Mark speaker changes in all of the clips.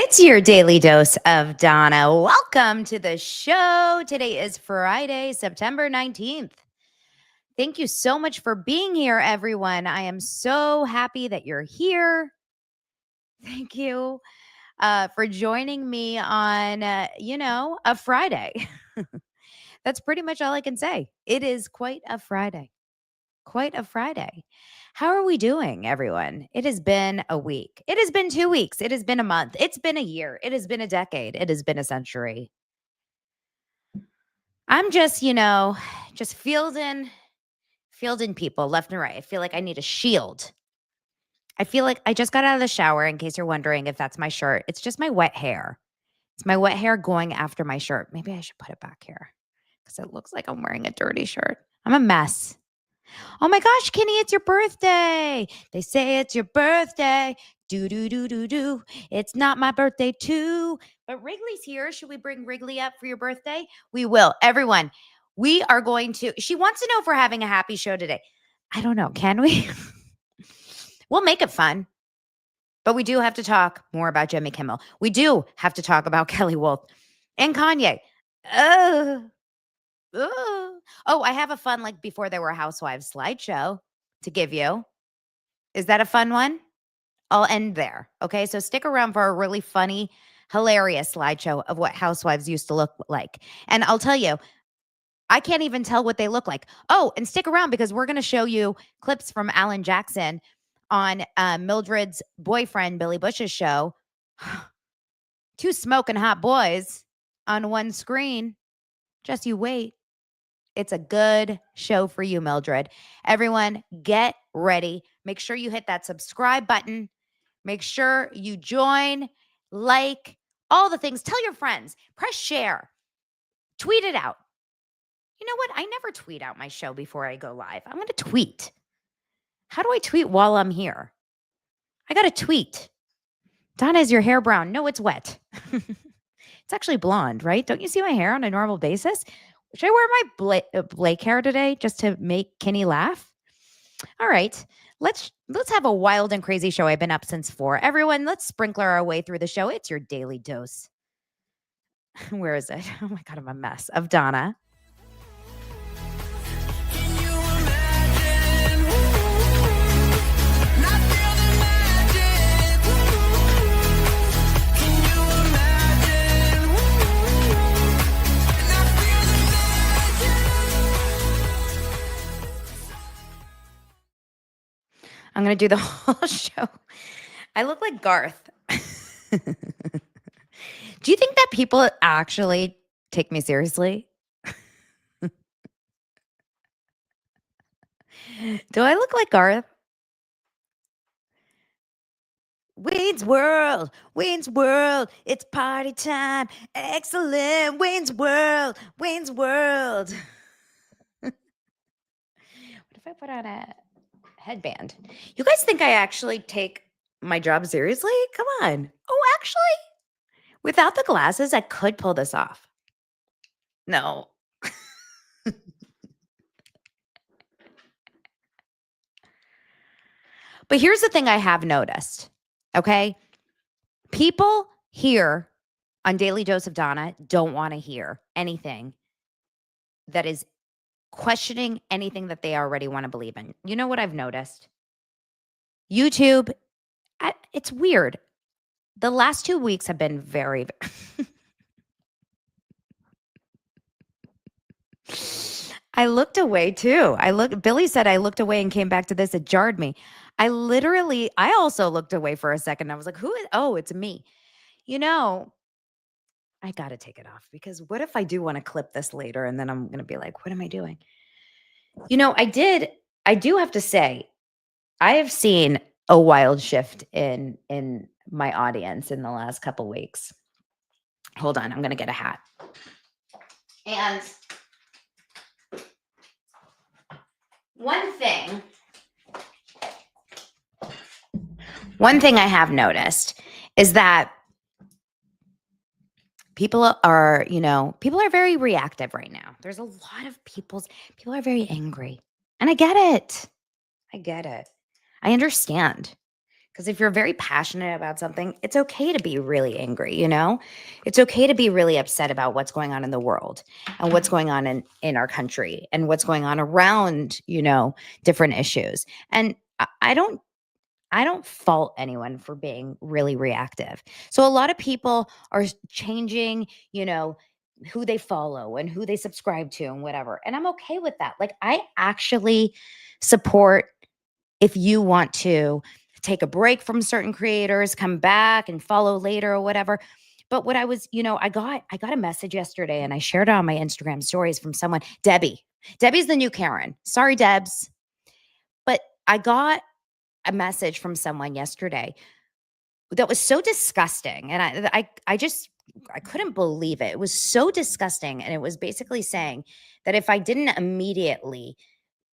Speaker 1: It's your daily dose of Donna. Welcome to the show. Today is Friday, September 19th. Thank you so much for being here, everyone. I am so happy that you're here. Thank you for joining me on, a Friday. That's pretty much all I can say. It is quite a Friday. Quite a Friday. How are we doing, everyone? It has been a week. It has been 2 weeks. It has been a month. It's been a year. It has been a decade. It has been a century. I'm just, just fielding people left and right. I feel like I need a shield. I feel like I just got out of the shower, in case you're wondering if that's my shirt. It's just my wet hair. It's my wet hair going after my shirt. Maybe I should put it back here because it looks like I'm wearing a dirty shirt. I'm a mess. Oh my gosh, Kenny, it's your birthday. They say it's your birthday. Do. It's not my birthday too. But Wrigley's here. Should we bring Wrigley up for your birthday? We will. Everyone, we are going to. She wants to know if we're having a happy show today. I don't know. Can we? We'll make it fun. But we do have to talk more about Jimmy Kimmel. We do have to talk about Kelley and Kanye. Oh, I have a fun, before there were Housewives slideshow to give you. Is that a fun one? I'll end there. Okay. So stick around for a really funny, hilarious slideshow of what Housewives used to look like. And I'll tell you, I can't even tell what they look like. Oh, and stick around because we're going to show you clips from Alan Jackson on Mildred's boyfriend, Billy Bush's show. Two smoking hot boys on one screen. Just you wait. It's a good show for you, Mildred. Everyone, get ready. Make sure you hit that subscribe button. Make sure you join, like, all the things. Tell your friends. Press share. Tweet it out. You know what? I never tweet out my show before I go live. I'm going to tweet. How do I tweet while I'm here? I got to tweet. Donna, is your hair brown? No, it's wet. It's actually blonde, right? Don't you see my hair on a normal basis? Should I wear my Blake hair today just to make Kenny laugh? All right, let's have a wild and crazy show. I've been up since 4. Everyone, let's sprinkler our way through the show. It's your daily dose. Where is it? Oh my God, I'm a mess. Of Donna. I'm going to do the whole show. I look like Garth. Do you think that people actually take me seriously? Do I look like Garth? Wayne's World, it's party time. Excellent, Wayne's World. What if I put on a headband? You guys think I actually take my job seriously? Come on. Oh, actually, without the glasses, I could pull this off. No. But here's the thing I have noticed, okay? People here on Daily Dose of Donna don't want to hear anything that is questioning anything that they already want to believe in. You know what I've noticed? YouTube, it's weird. The last 2 weeks have been very I looked away too. Billy said I looked away and came back to this. It jarred me. I also looked away for a second. I was like, oh, it's me. I got to take it off because what if I do want to clip this later and then I'm going to be like, what am I doing? I do have to say, I have seen a wild shift in my audience in the last couple weeks. Hold on, I'm going to get a hat. And one thing I have noticed is that people are very reactive right now. There's a lot of people are very angry. And I get it. I understand. Because if you're very passionate about something, it's okay to be really angry, you know? It's okay to be really upset about what's going on in the world and what's going on in our country and what's going on around, different issues. And I don't fault anyone for being really reactive. So a lot of people are changing, who they follow and who they subscribe to and whatever. And I'm okay with that. Like I actually support if you want to take a break from certain creators, come back and follow later or whatever. But what I was, I got a message yesterday and I shared it on my Instagram stories from someone, Debbie. Debbie's the new Karen. Sorry, Debs. But I got a message from someone yesterday that was so disgusting. And I couldn't believe it. It was so disgusting. And it was basically saying that if I didn't immediately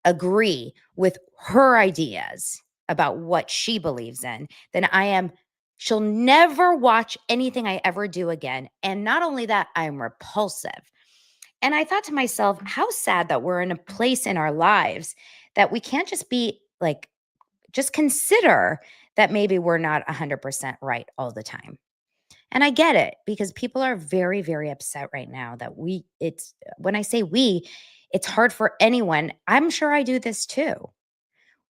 Speaker 1: agree with her ideas about what she believes in, then she'll never watch anything I ever do again. And not only that, I'm repulsive. And I thought to myself, how sad that we're in a place in our lives that we can't just be like, just consider that maybe we're not 100% right all the time. And I get it because people are very, very upset right now that when I say we, it's hard for anyone. I'm sure I do this too.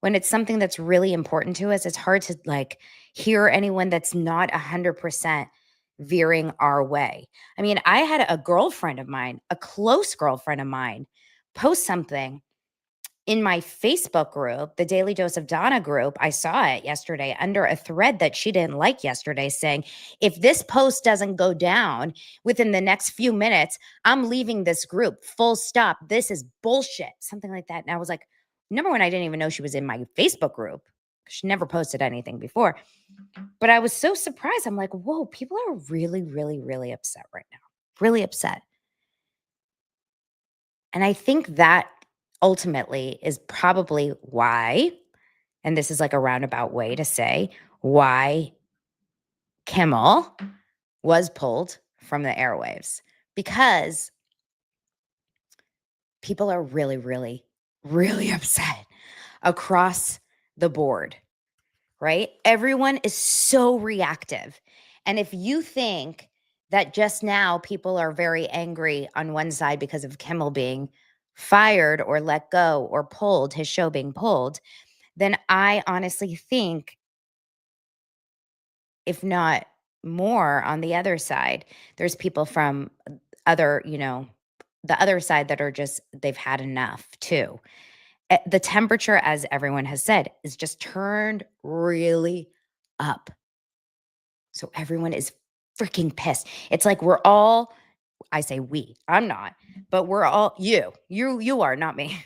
Speaker 1: When it's something that's really important to us, it's hard to like hear anyone that's not 100% veering our way. I mean, I had a girlfriend of mine, a close girlfriend of mine, post something in my Facebook group, the Daily Dose of Donna group. I saw it yesterday under a thread that she didn't like yesterday saying, if this post doesn't go down within the next few minutes, I'm leaving this group, full stop. This is bullshit. Something like that. And I was like, number one, I didn't even know she was in my Facebook group. She never posted anything before. But I was so surprised. I'm like, whoa, people are really, really, really upset right now. Really upset. And I think that ultimately is probably why, and this is like a roundabout way to say why Kimmel was pulled from the airwaves, because people are really, really, really upset across the board, right? Everyone is so reactive. And if you think that just now people are very angry on one side because of Kimmel being fired or let go or pulled, his show being pulled, then I honestly think, if not more, on the other side, there's people from other, the other side that are just, they've had enough too. The temperature, as everyone has said, is just turned really up. So everyone is freaking pissed. It's like we're all, I say we, I'm not, but we're all, you are, not me.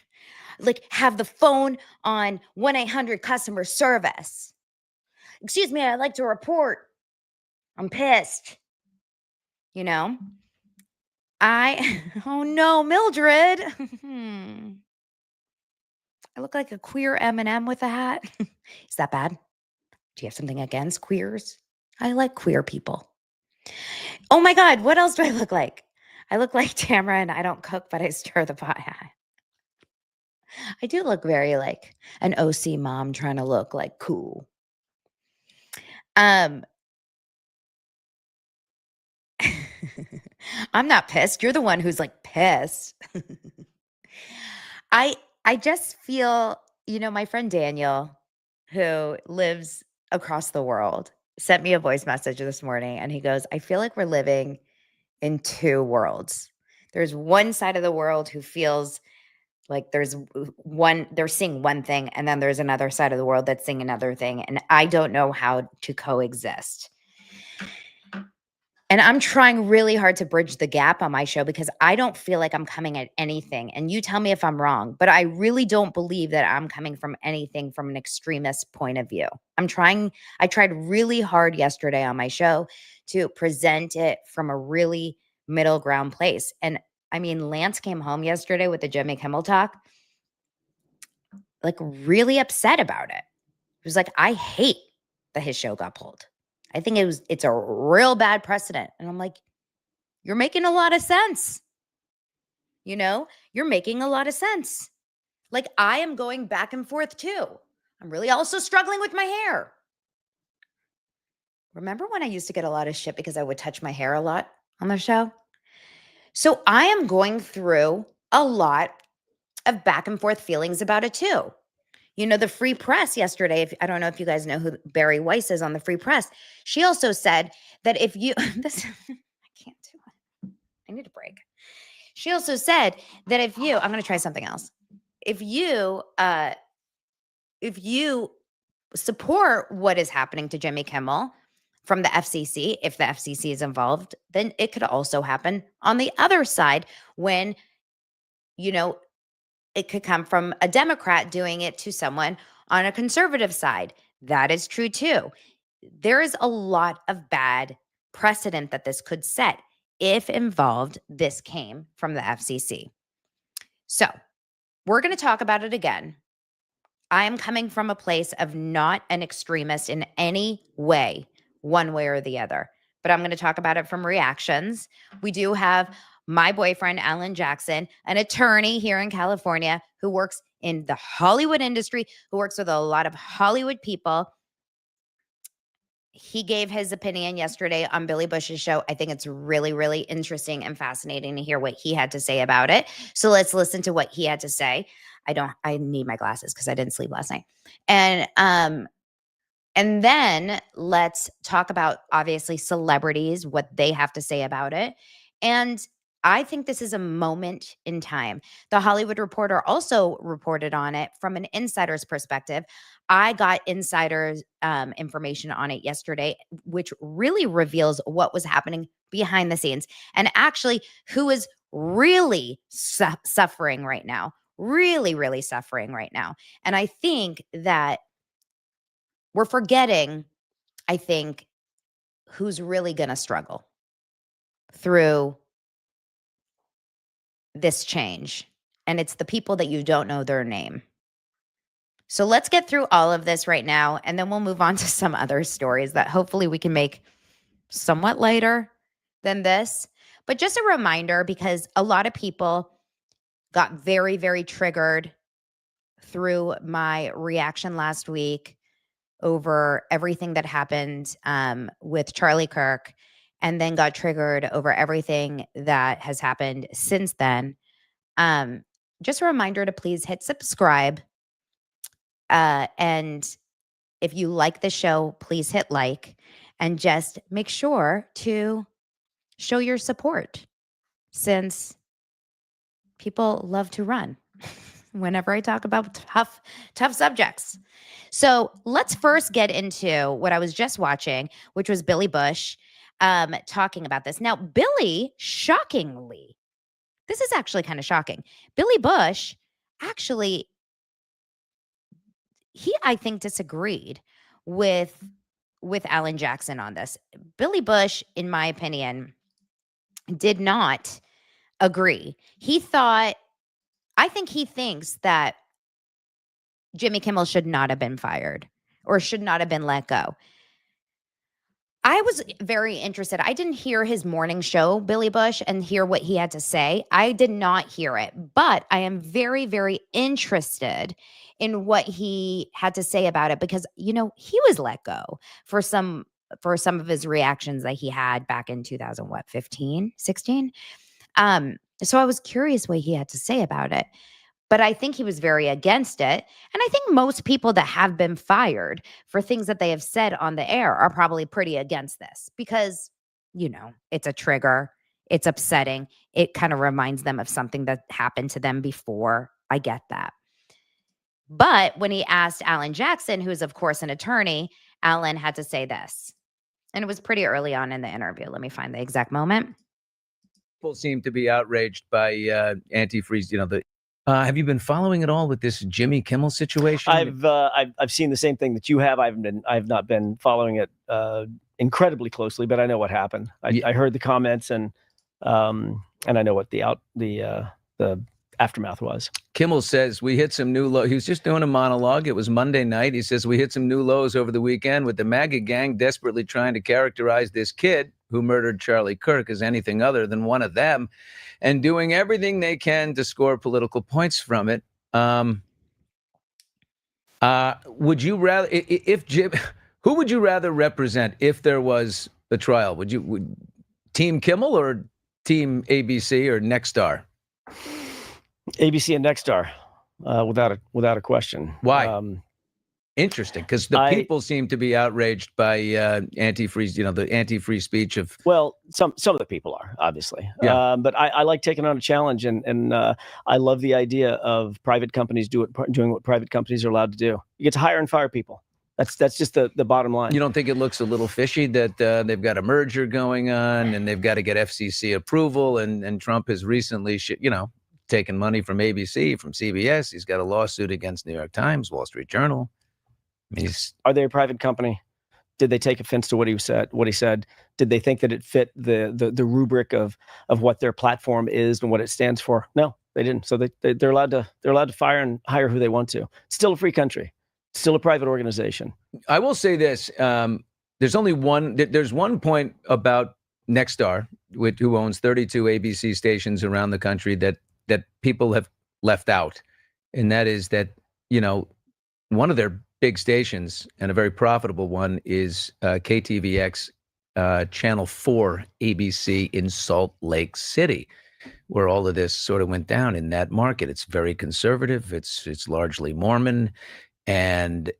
Speaker 1: Like have the phone on 1-800 customer service. Excuse me, I'd like to report. I'm pissed. You know, oh no, Mildred. I look like a queer M&M with a hat. Is that bad? Do you have something against queers? I like queer people. Oh my God, what else do I look like? I look like Tamara and I don't cook, but I stir the pot. I do look very like an OC mom trying to look like cool. Um, I'm not pissed. You're the one who's like pissed. I I just feel, my friend Daniel, who lives across the world, sent me a voice message this morning and he goes, I feel like we're living in two worlds. There's one side of the world who feels like they're seeing one thing, and then there's another side of the world that's seeing another thing. And I don't know how to coexist. And I'm trying really hard to bridge the gap on my show because I don't feel like I'm coming at anything. And you tell me if I'm wrong, but I really don't believe that I'm coming from anything from an extremist point of view. I tried really hard yesterday on my show to present it from a really middle ground place. And I mean, Lance came home yesterday with the Jimmy Kimmel talk, like really upset about it. He was like, I hate that his show got pulled. I think it's a real bad precedent. And I'm like, you're making a lot of sense. You're making a lot of sense. Like I am going back and forth too. I'm really also struggling with my hair. Remember when I used to get a lot of shit because I would touch my hair a lot on the show? So I am going through a lot of back and forth feelings about it too. You know, the Free Press yesterday, I don't know if you guys know who Barry Weiss is on the Free Press. She also said that if you, this, I can't do it. I need a break. She also said that if you, I'm going to try something else. If you support what is happening to Jimmy Kimmel from the FCC, if the FCC is involved, then it could also happen on the other side when, you know, it could come from a Democrat doing it to someone on a conservative side. That is true too. There is a lot of bad precedent that this could set if involved this came from the FCC. So we're going to talk about it again. I am coming from a place of not an extremist in any way, one way or the other, but I'm going to talk about it from reactions. We do have my boyfriend, Alan Jackson, an attorney here in California who works in the Hollywood industry, who works with a lot of Hollywood people. He gave his opinion yesterday on Billy Bush's show. I think it's really, really interesting and fascinating to hear what he had to say about it. So let's listen to what he had to say. I need my glasses because I didn't sleep last night. And then let's talk about obviously celebrities, what they have to say about it. And I think this is a moment in time. The Hollywood Reporter also reported on it from an insider's perspective. I got insider's information on it yesterday, which really reveals what was happening behind the scenes and actually who is really suffering right now. Really, really suffering right now. And I think that we're forgetting, who's really going to struggle through this change. And it's the people that you don't know their name. So let's get through all of this right now, and then we'll move on to some other stories that hopefully we can make somewhat lighter than this. But just a reminder, because a lot of people got very, very triggered through my reaction last week over everything that happened with Charlie Kirk, and then got triggered over everything that has happened since then. Just a reminder to please hit subscribe. And if you like the show, please hit like and just make sure to show your support, since people love to run whenever I talk about tough subjects. So let's first get into what I was just watching, which was Billy Bush talking about this. Now, Billy, shockingly, this is actually kind of shocking. Billy Bush actually, I think, disagreed with Alan Jackson on this. Billy Bush, in my opinion, did not agree. I think he thinks that Jimmy Kimmel should not have been fired or should not have been let go. I was very interested. I didn't hear his morning show, Billy Bush, and hear what he had to say. I did not hear it, but I am very, very interested in what he had to say about it, because, you know, he was let go for some of his reactions that he had back in 2015, 16. So I was curious what he had to say about it. But I think he was very against it. And I think most people that have been fired for things that they have said on the air are probably pretty against this because, you know, it's a trigger. It's upsetting. It kind of reminds them of something that happened to them before. I get that. But when he asked Alan Jackson, who's of course an attorney, Alan had to say this. And it was pretty early on in the interview. Let me find the exact moment.
Speaker 2: People seem to be outraged by antifreeze, have you been following at all with this Jimmy Kimmel situation?
Speaker 3: I've seen the same thing that you have. I've not been following it incredibly closely, but I know what happened. I heard the comments and I know what the aftermath was.
Speaker 2: Kimmel says we hit some new lows. He was just doing a monologue. It was Monday night. He says we hit some new lows over the weekend with the MAGA gang desperately trying to characterize this kid who murdered Charlie Kirk as anything other than one of them, and doing everything they can to score political points from it. Would you rather, if Jim, Who would you rather represent if there was a trial? Would Team Kimmel or Team ABC or Nexstar?
Speaker 3: ABC and Nexstar, without a question.
Speaker 2: Why? Interesting, because the people seem to be outraged by anti-free, the anti-free speech of.
Speaker 3: Well, some of the people are, obviously.
Speaker 2: Yeah.
Speaker 3: But I like taking on a challenge, and I love the idea of private companies doing what private companies are allowed to do. You get to hire and fire people. That's just the bottom line.
Speaker 2: You don't think it looks a little fishy that they've got a merger going on and they've got to get FCC approval, and Trump has recently, taken money from ABC, from CBS. He's got a lawsuit against New York Times, Wall Street Journal.
Speaker 3: Are they a private company? Did they take offense to what he said? Did they think that it fit the rubric of what their platform is and what it stands for? No, they didn't. So they're allowed to fire and hire who they want to. It's still a free country. It's still a private organization.
Speaker 2: I will say this: there's one point about Nexstar, who owns 32 ABC stations around the country, that people have left out, and that is that one of their big stations, and a very profitable one, is KTVX Channel 4 ABC in Salt Lake City, where all of this sort of went down in that market. It's very conservative. It's largely Mormon, and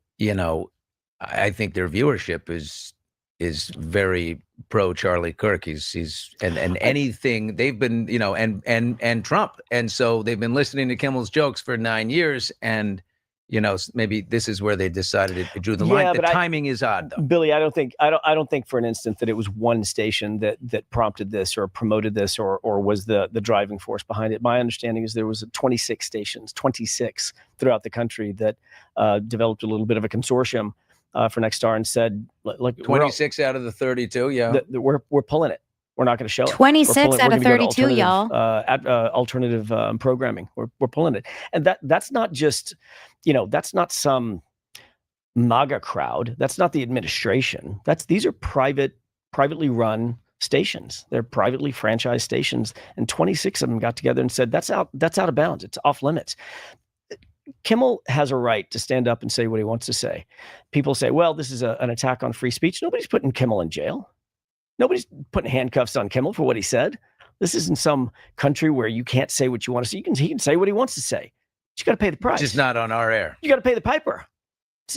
Speaker 2: I think their viewership is very pro Charlie Kirk. He's anything they've been, and Trump, and so they've been listening to Kimmel's jokes for 9 years, and maybe this is where they decided it drew the line. The timing is odd, though.
Speaker 3: Billy, I don't think for an instant that it was one station that prompted this or promoted this or was the driving force behind it. My understanding is there was 26 stations throughout the country that developed a little bit of a consortium for Nexstar and said, "Look,
Speaker 2: 26 out of the 32, yeah,
Speaker 3: we're pulling it. We're not going to show it.
Speaker 1: 26 out of 32, y'all.
Speaker 3: Alternative programming. We're pulling it, and that's not just, that's not some MAGA crowd. That's not the administration. These are privately run stations. They're privately franchised stations, and 26 of them got together and said that's out of bounds. It's off limits. Kimmel has a right to stand up and say what he wants to say. People say, well, this is an attack on free speech. Nobody's putting Kimmel in jail. Nobody's putting handcuffs on Kimmel for what he said. This isn't some country where you can't say what you want to say. He can say what he wants to say. You got to pay the price.
Speaker 2: Just not on our air.
Speaker 3: You got to pay the piper.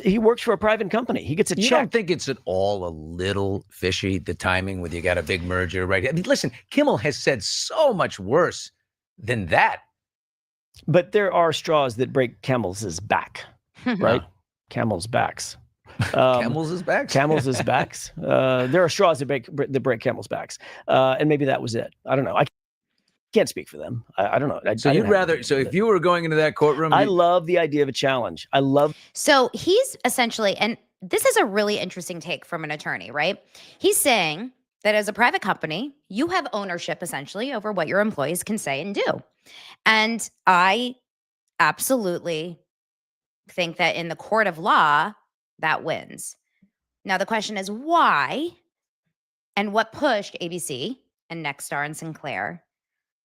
Speaker 3: He works for a private company. He gets a check.
Speaker 2: You don't think it's at all a little fishy, the timing when you got a big merger right here? I mean, listen, Kimmel has said so much worse than that.
Speaker 3: But there are straws that break Camel's back, right? Camel's backs.
Speaker 2: Camel's backs.
Speaker 3: Camel's backs. There are straws that break Camel's backs, and maybe that was it. I don't know. I can't speak for them. I don't know.
Speaker 2: So if you were going into that courtroom,
Speaker 3: I love the idea of a challenge.
Speaker 1: So he's essentially, and this is a really interesting take from an attorney, right? He's saying that as a private company, you have ownership essentially over what your employees can say and do. And I absolutely think that in the court of law, that wins. Now, the question is why and what pushed ABC and Nexstar and Sinclair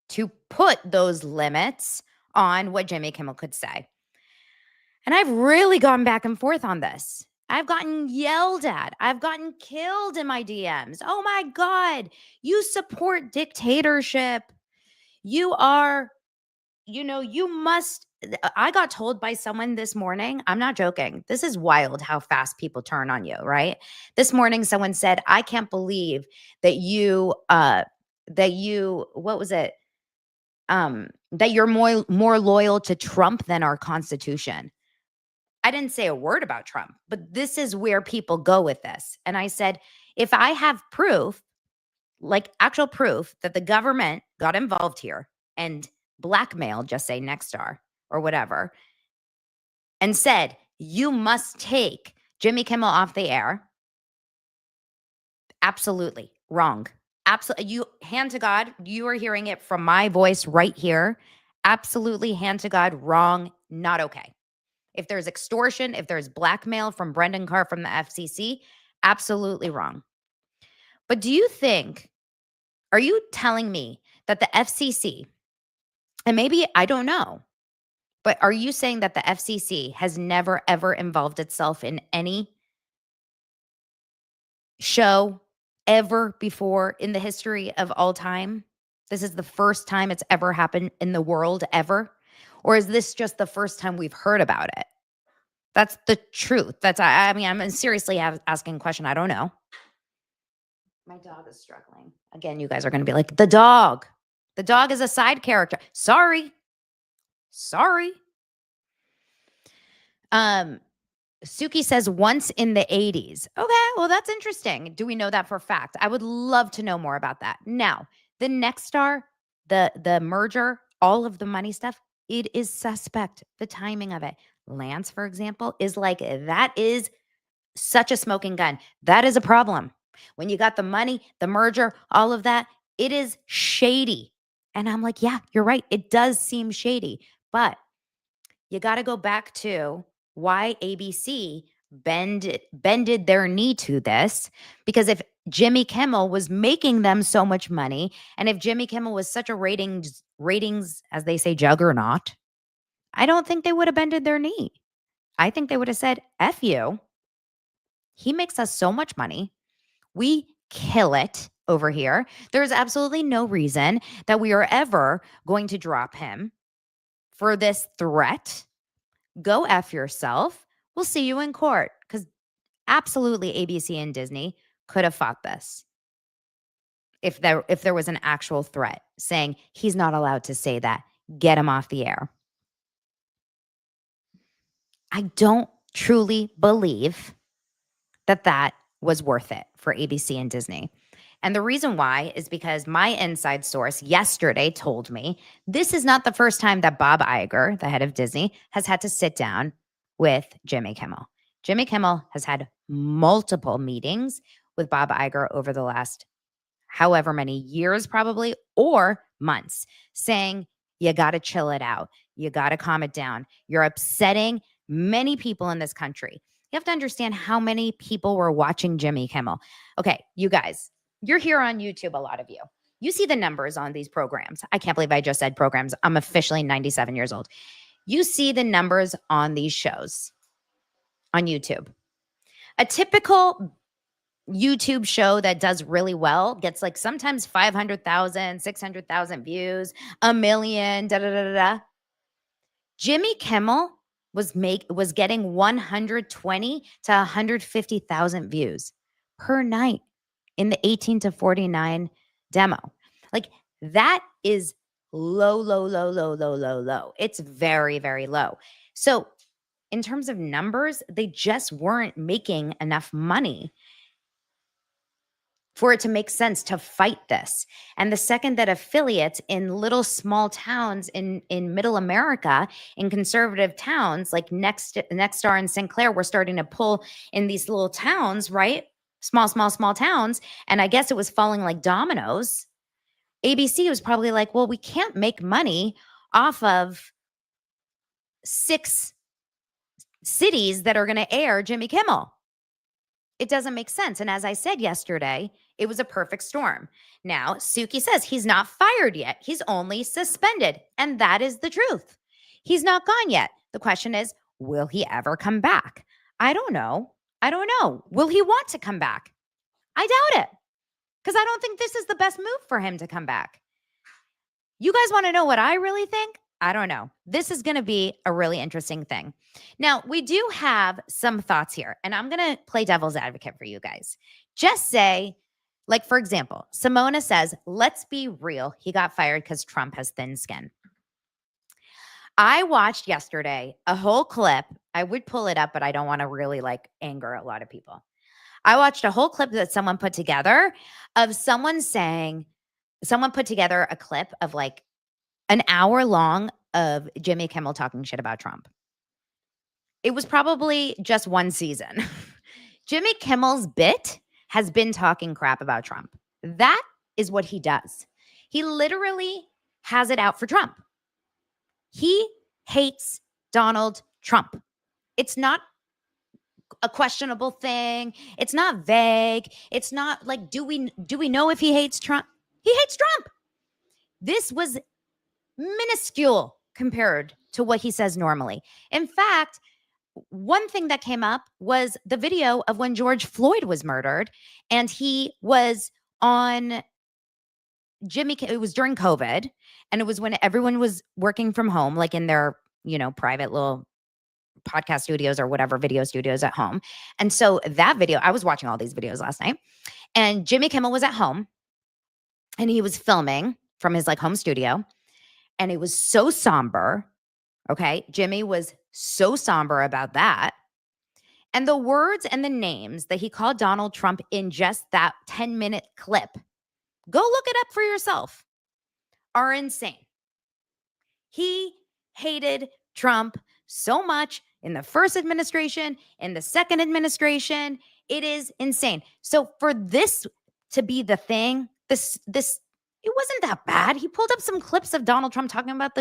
Speaker 1: to put those limits on what Jimmy Kimmel could say. And I've really gone back and forth on this. I've gotten yelled at. I've gotten killed in my DMs. Oh my God, you support dictatorship. You are, you must. I got told by someone this morning, I'm not joking. This is wild how fast people turn on you, right? This morning, someone said, I can't believe that what was it? That you're more loyal to Trump than our Constitution. I didn't say a word about Trump, but this is where people go with this. And I said, if I have proof, like actual proof that the government got involved here and blackmailed, just say Nexstar or whatever, and said, you must take Jimmy Kimmel off the air. Absolutely wrong. Absolutely. You hand to God, you are hearing it from my voice right here. Absolutely hand to God, wrong, not okay. If there's extortion, if there's blackmail from Brendan Carr from the FCC, absolutely wrong. But are you telling me that the FCC, and maybe I don't know, but are you saying that the FCC has never, ever involved itself in any show ever before in the history of all time? This is the first time it's ever happened in the world ever? Or is this just the first time we've heard about it? That's the truth. I mean, I'm seriously asking a question. I don't know. My dog is struggling. Again, you guys are going to be like, the dog. The dog is a side character. Sorry. Suki says once in the 80s. Okay, well, that's interesting. Do we know that for a fact? I would love to know more about that. Now, the next star, the merger, all of the money stuff, it is suspect. The timing of it. Lance, for example, is like, that is such a smoking gun. That is a problem. When you got the money, the merger, all of that, it is shady. And I'm like, yeah, you're right. It does seem shady. But you got to go back to why ABC bended their knee to this. Because if Jimmy Kimmel was making them so much money, and if Jimmy Kimmel was such a ratings, as they say, juggernaut, I don't think they would have bended their knee. I think they would have said, F you. He makes us so much money. We kill it over here. There's absolutely no reason that we are ever going to drop him for this threat. Go F yourself. We'll see you in court. Because absolutely ABC and Disney could have fought this. If there was an actual threat saying he's not allowed to say that, get him off the air. I don't truly believe that was worth it for ABC and Disney. And the reason why is because my inside source yesterday told me this is not the first time that Bob Iger, the head of Disney, has had to sit down with Jimmy Kimmel. Jimmy Kimmel has had multiple meetings with Bob Iger over the last however many years probably, or months, saying, you got to chill it out. You got to calm it down. You're upsetting many people in this country. You have to understand how many people were watching Jimmy Kimmel. Okay, you guys, you're here on YouTube, a lot of you. You see the numbers on these programs. I can't believe I just said programs. I'm officially 97 years old. You see the numbers on these shows on YouTube. A typical YouTube show that does really well gets like sometimes 500,000, 600,000 views, 1 million, Jimmy Kimmel was getting 120 to 150,000 views per night in the 18 to 49 demo. Like that is low. It's very, very low. So in terms of numbers, they just weren't making enough money for it to make sense to fight this. And the second that affiliates in little small towns in middle America, in conservative towns like Nexstar and Sinclair, were starting to pull in these little towns, right? Small towns. And I guess it was falling like dominoes. ABC was probably like, well, we can't make money off of 6 cities that are going to air Jimmy Kimmel. It doesn't make sense. And as I said yesterday, it was a perfect storm. Now, Suki says he's not fired yet. He's only suspended. And that is the truth. He's not gone yet. The question is, will he ever come back? I don't know. Will he want to come back? I doubt it. Because I don't think this is the best move for him to come back. You guys want to know what I really think? I don't know. This is going to be a really interesting thing. Now, we do have some thoughts here, and I'm going to play devil's advocate for you guys. Just say, like, for example, Simona says, let's be real. He got fired because Trump has thin skin. I watched yesterday a whole clip. I would pull it up, but I don't want to really like anger a lot of people. I watched a whole clip that someone put together of someone put together a clip of like an hour long of Jimmy Kimmel talking shit about Trump. It was probably just one season. Jimmy Kimmel's bit has been talking crap about Trump. That is what he does. He literally has it out for Trump. He hates Donald Trump. It's not a questionable thing. It's not vague. It's not like, do we know if he hates Trump? He hates Trump. This was minuscule compared to what he says normally. In fact, one thing that came up was the video of when George Floyd was murdered, and he was on it was during COVID, and it was when everyone was working from home, like in their, private little podcast studios or whatever, video studios at home. And so that video, I was watching all these videos last night, and Jimmy Kimmel was at home and he was filming from his like home studio, and it was so somber. Okay. Jimmy was so somber about that. And the words and the names that he called Donald Trump in just that 10-minute clip, go look it up for yourself, are insane. He hated Trump so much in the first administration, in the second administration. It is insane. So for this to be the thing, this it wasn't that bad. He pulled up some clips of Donald Trump talking about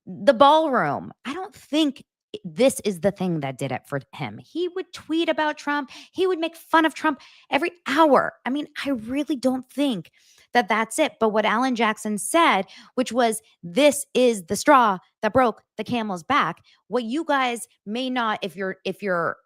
Speaker 1: the ballroom. I don't think this is the thing that did it for him. He would tweet about Trump. He would make fun of Trump every hour. I mean, I really don't think that that's it. But what Alan Jackson said, which was, this is the straw that broke the camel's back. What you guys may not, if you're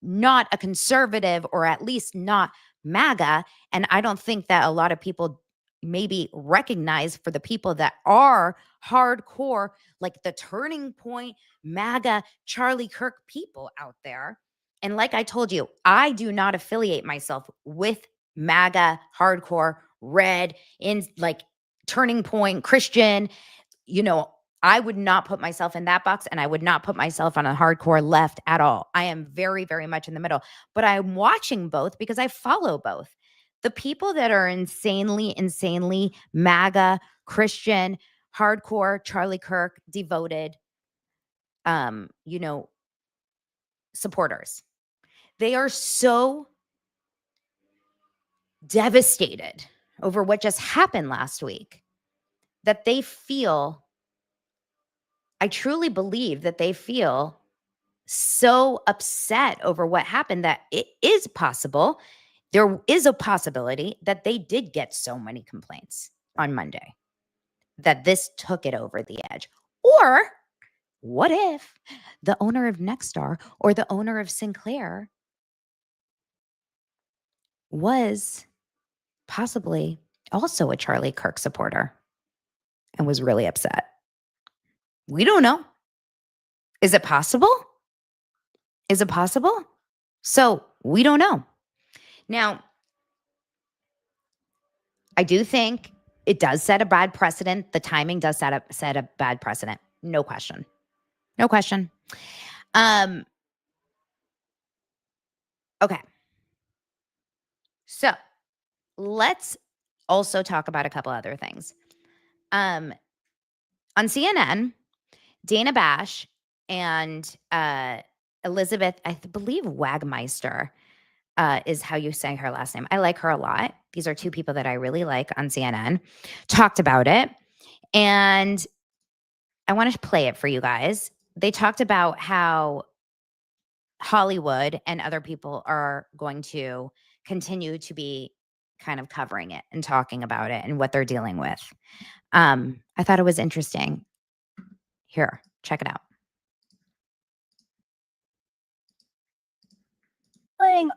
Speaker 1: not a conservative, or at least not MAGA, and I don't think that a lot of people maybe recognize, for the people that are hardcore, like the Turning Point, MAGA, Charlie Kirk people out there. And like I told you, I do not affiliate myself with MAGA, hardcore, red, in like Turning Point, Christian. I would not put myself in that box, and I would not put myself on a hardcore left at all. I am very, very much in the middle, but I'm watching both because I follow both. The people that are insanely MAGA, Christian, hardcore, Charlie Kirk, devoted, supporters, they are so devastated over what just happened last week that they feel, I truly believe that they feel so upset over what happened that it is possible. There is a possibility that they did get so many complaints on Monday that this took it over the edge. Or what if the owner of Nexstar or the owner of Sinclair was possibly also a Charlie Kirk supporter and was really upset? We don't know. Is it possible? Is it possible? So we don't know. Now, I do think it does set a bad precedent. The timing does set a bad precedent. No question. No question. Okay. So let's also talk about a couple other things. On CNN, Dana Bash and Elizabeth, I believe Wagmeister is how you say her last name. I like her a lot. These are two people that I really like on CNN. Talked about it. And I want to play it for you guys. They talked about how Hollywood and other people are going to continue to be kind of covering it and talking about it and what they're dealing with. I thought it was interesting. Here, check it out.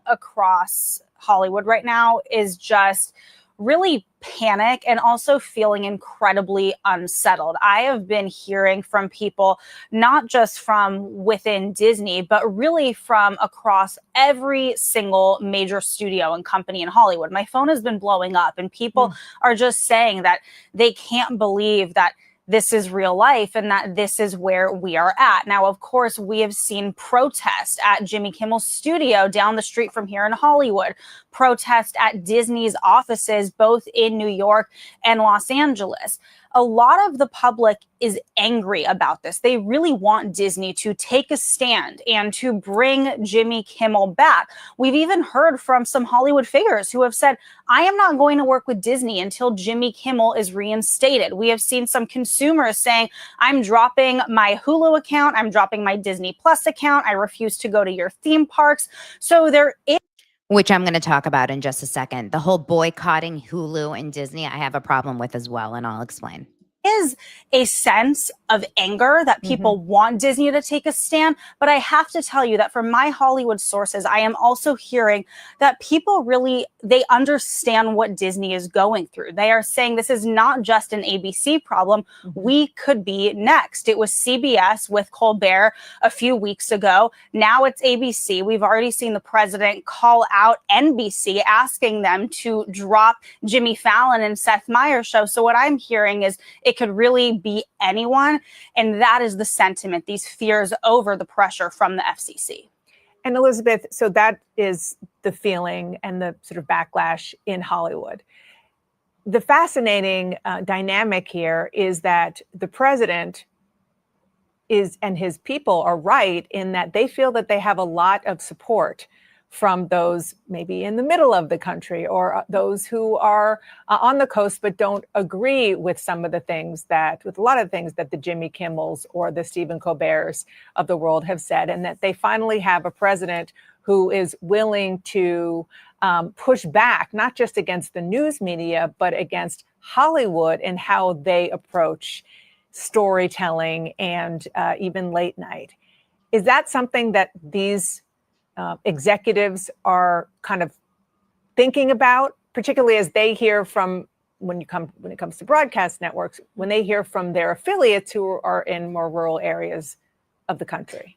Speaker 4: Across Hollywood right now is just really panic and also feeling incredibly unsettled. I have been hearing from people, not just from within Disney, but really from across every single major studio and company in Hollywood. My phone has been blowing up, and people are just saying that they can't believe that this is real life and that this is where we are at. Now, of course, we have seen protest at Jimmy Kimmel's studio down the street from here in Hollywood, protest at Disney's offices, both in New York and Los Angeles. A lot of the public is angry about this. They really want Disney to take a stand and to bring Jimmy Kimmel back. We've even heard from some Hollywood figures who have said, I am not going to work with Disney until Jimmy Kimmel is reinstated. We have seen some consumers saying, I'm dropping my Hulu account. I'm dropping my Disney Plus account. I refuse to go to your theme parks. So there is,
Speaker 1: which I'm going to talk about in just a second. The whole boycotting Hulu and Disney, I have a problem with as well, and I'll explain.
Speaker 4: is a sense of anger that people want Disney to take a stand. But I have to tell you that from my Hollywood sources, I am also hearing that people really, they understand what Disney is going through. They are saying this is not just an ABC problem. We could be next. It was CBS with Colbert a few weeks ago. Now it's ABC. We've already seen the president call out NBC, asking them to drop Jimmy Fallon and Seth Meyers' show. So what I'm hearing is it could really be anyone. And that is the sentiment, these fears over the pressure from the FCC.
Speaker 5: And Elizabeth, so that is the feeling and the sort of backlash in Hollywood. The fascinating dynamic here is that the president and his people are right in that they feel that they have a lot of support from those maybe in the middle of the country or those who are on the coast but don't agree with a lot of the things that the Jimmy Kimmels or the Stephen Colberts of the world have said, and that they finally have a president who is willing to push back, not just against the news media, but against Hollywood and how they approach storytelling and even late night. Is that something that these executives are kind of thinking about, particularly as they hear from, when it comes to broadcast networks, when they hear from their affiliates who are in more rural areas of the country?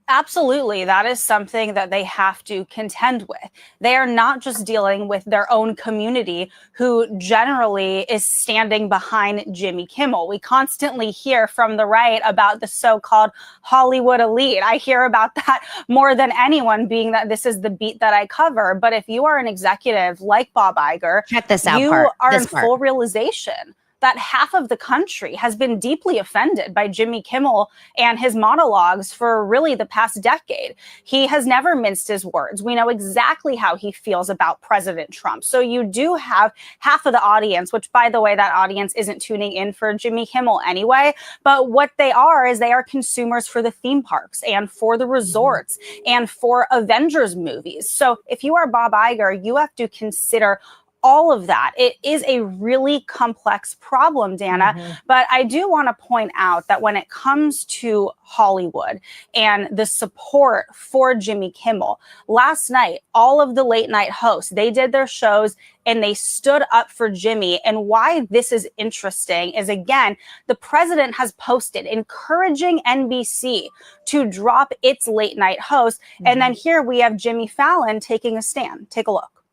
Speaker 4: Absolutely. That is something that they have to contend with. They are not just dealing with their own community, who generally is standing behind Jimmy Kimmel. We constantly hear from the right about the so-called Hollywood elite. I hear about that more than anyone, being that this is the beat that I cover. But if you are an executive like Bob Iger,
Speaker 1: Check this out.
Speaker 4: you are in full realization that half of the country has been deeply offended by Jimmy Kimmel and his monologues for really the past decade. He has never minced his words. We know exactly how he feels about President Trump. So you do have half of the audience, which, by the way, that audience isn't tuning in for Jimmy Kimmel anyway. But what they are is they are consumers for the theme parks and for the resorts and for Avengers movies. So if you are Bob Iger, you have to consider all of that. It is a really complex problem, Dana. But I do want to point out that when it comes to Hollywood and the support for Jimmy Kimmel, last night, all of the late night hosts, they did their shows and they stood up for Jimmy. And why this is interesting is, again, the president has posted encouraging NBC to drop its late night host. And then here we have Jimmy Fallon taking a stand. Take a look.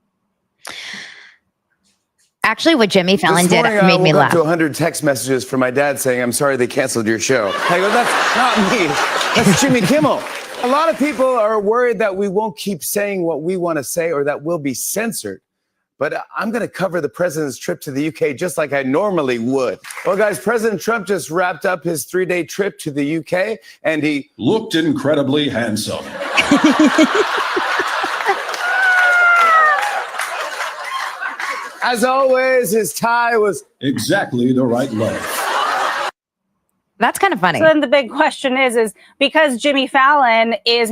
Speaker 1: Actually, what Jimmy Fallon did made me laugh.
Speaker 6: I woke up to 100 text messages from my dad saying, "I'm sorry they canceled your show." I go, "That's not me. That's Jimmy Kimmel." A lot of people are worried that we won't keep saying what we want to say or that we'll be censored. But I'm going to cover the president's trip to the UK just like I normally would. Well, guys, President Trump just wrapped up his 3-day trip to the UK, and he
Speaker 7: looked incredibly handsome.
Speaker 6: As always, his tie was
Speaker 7: exactly the right length.
Speaker 1: That's kind of funny.
Speaker 4: So then the big question is because Jimmy Fallon is...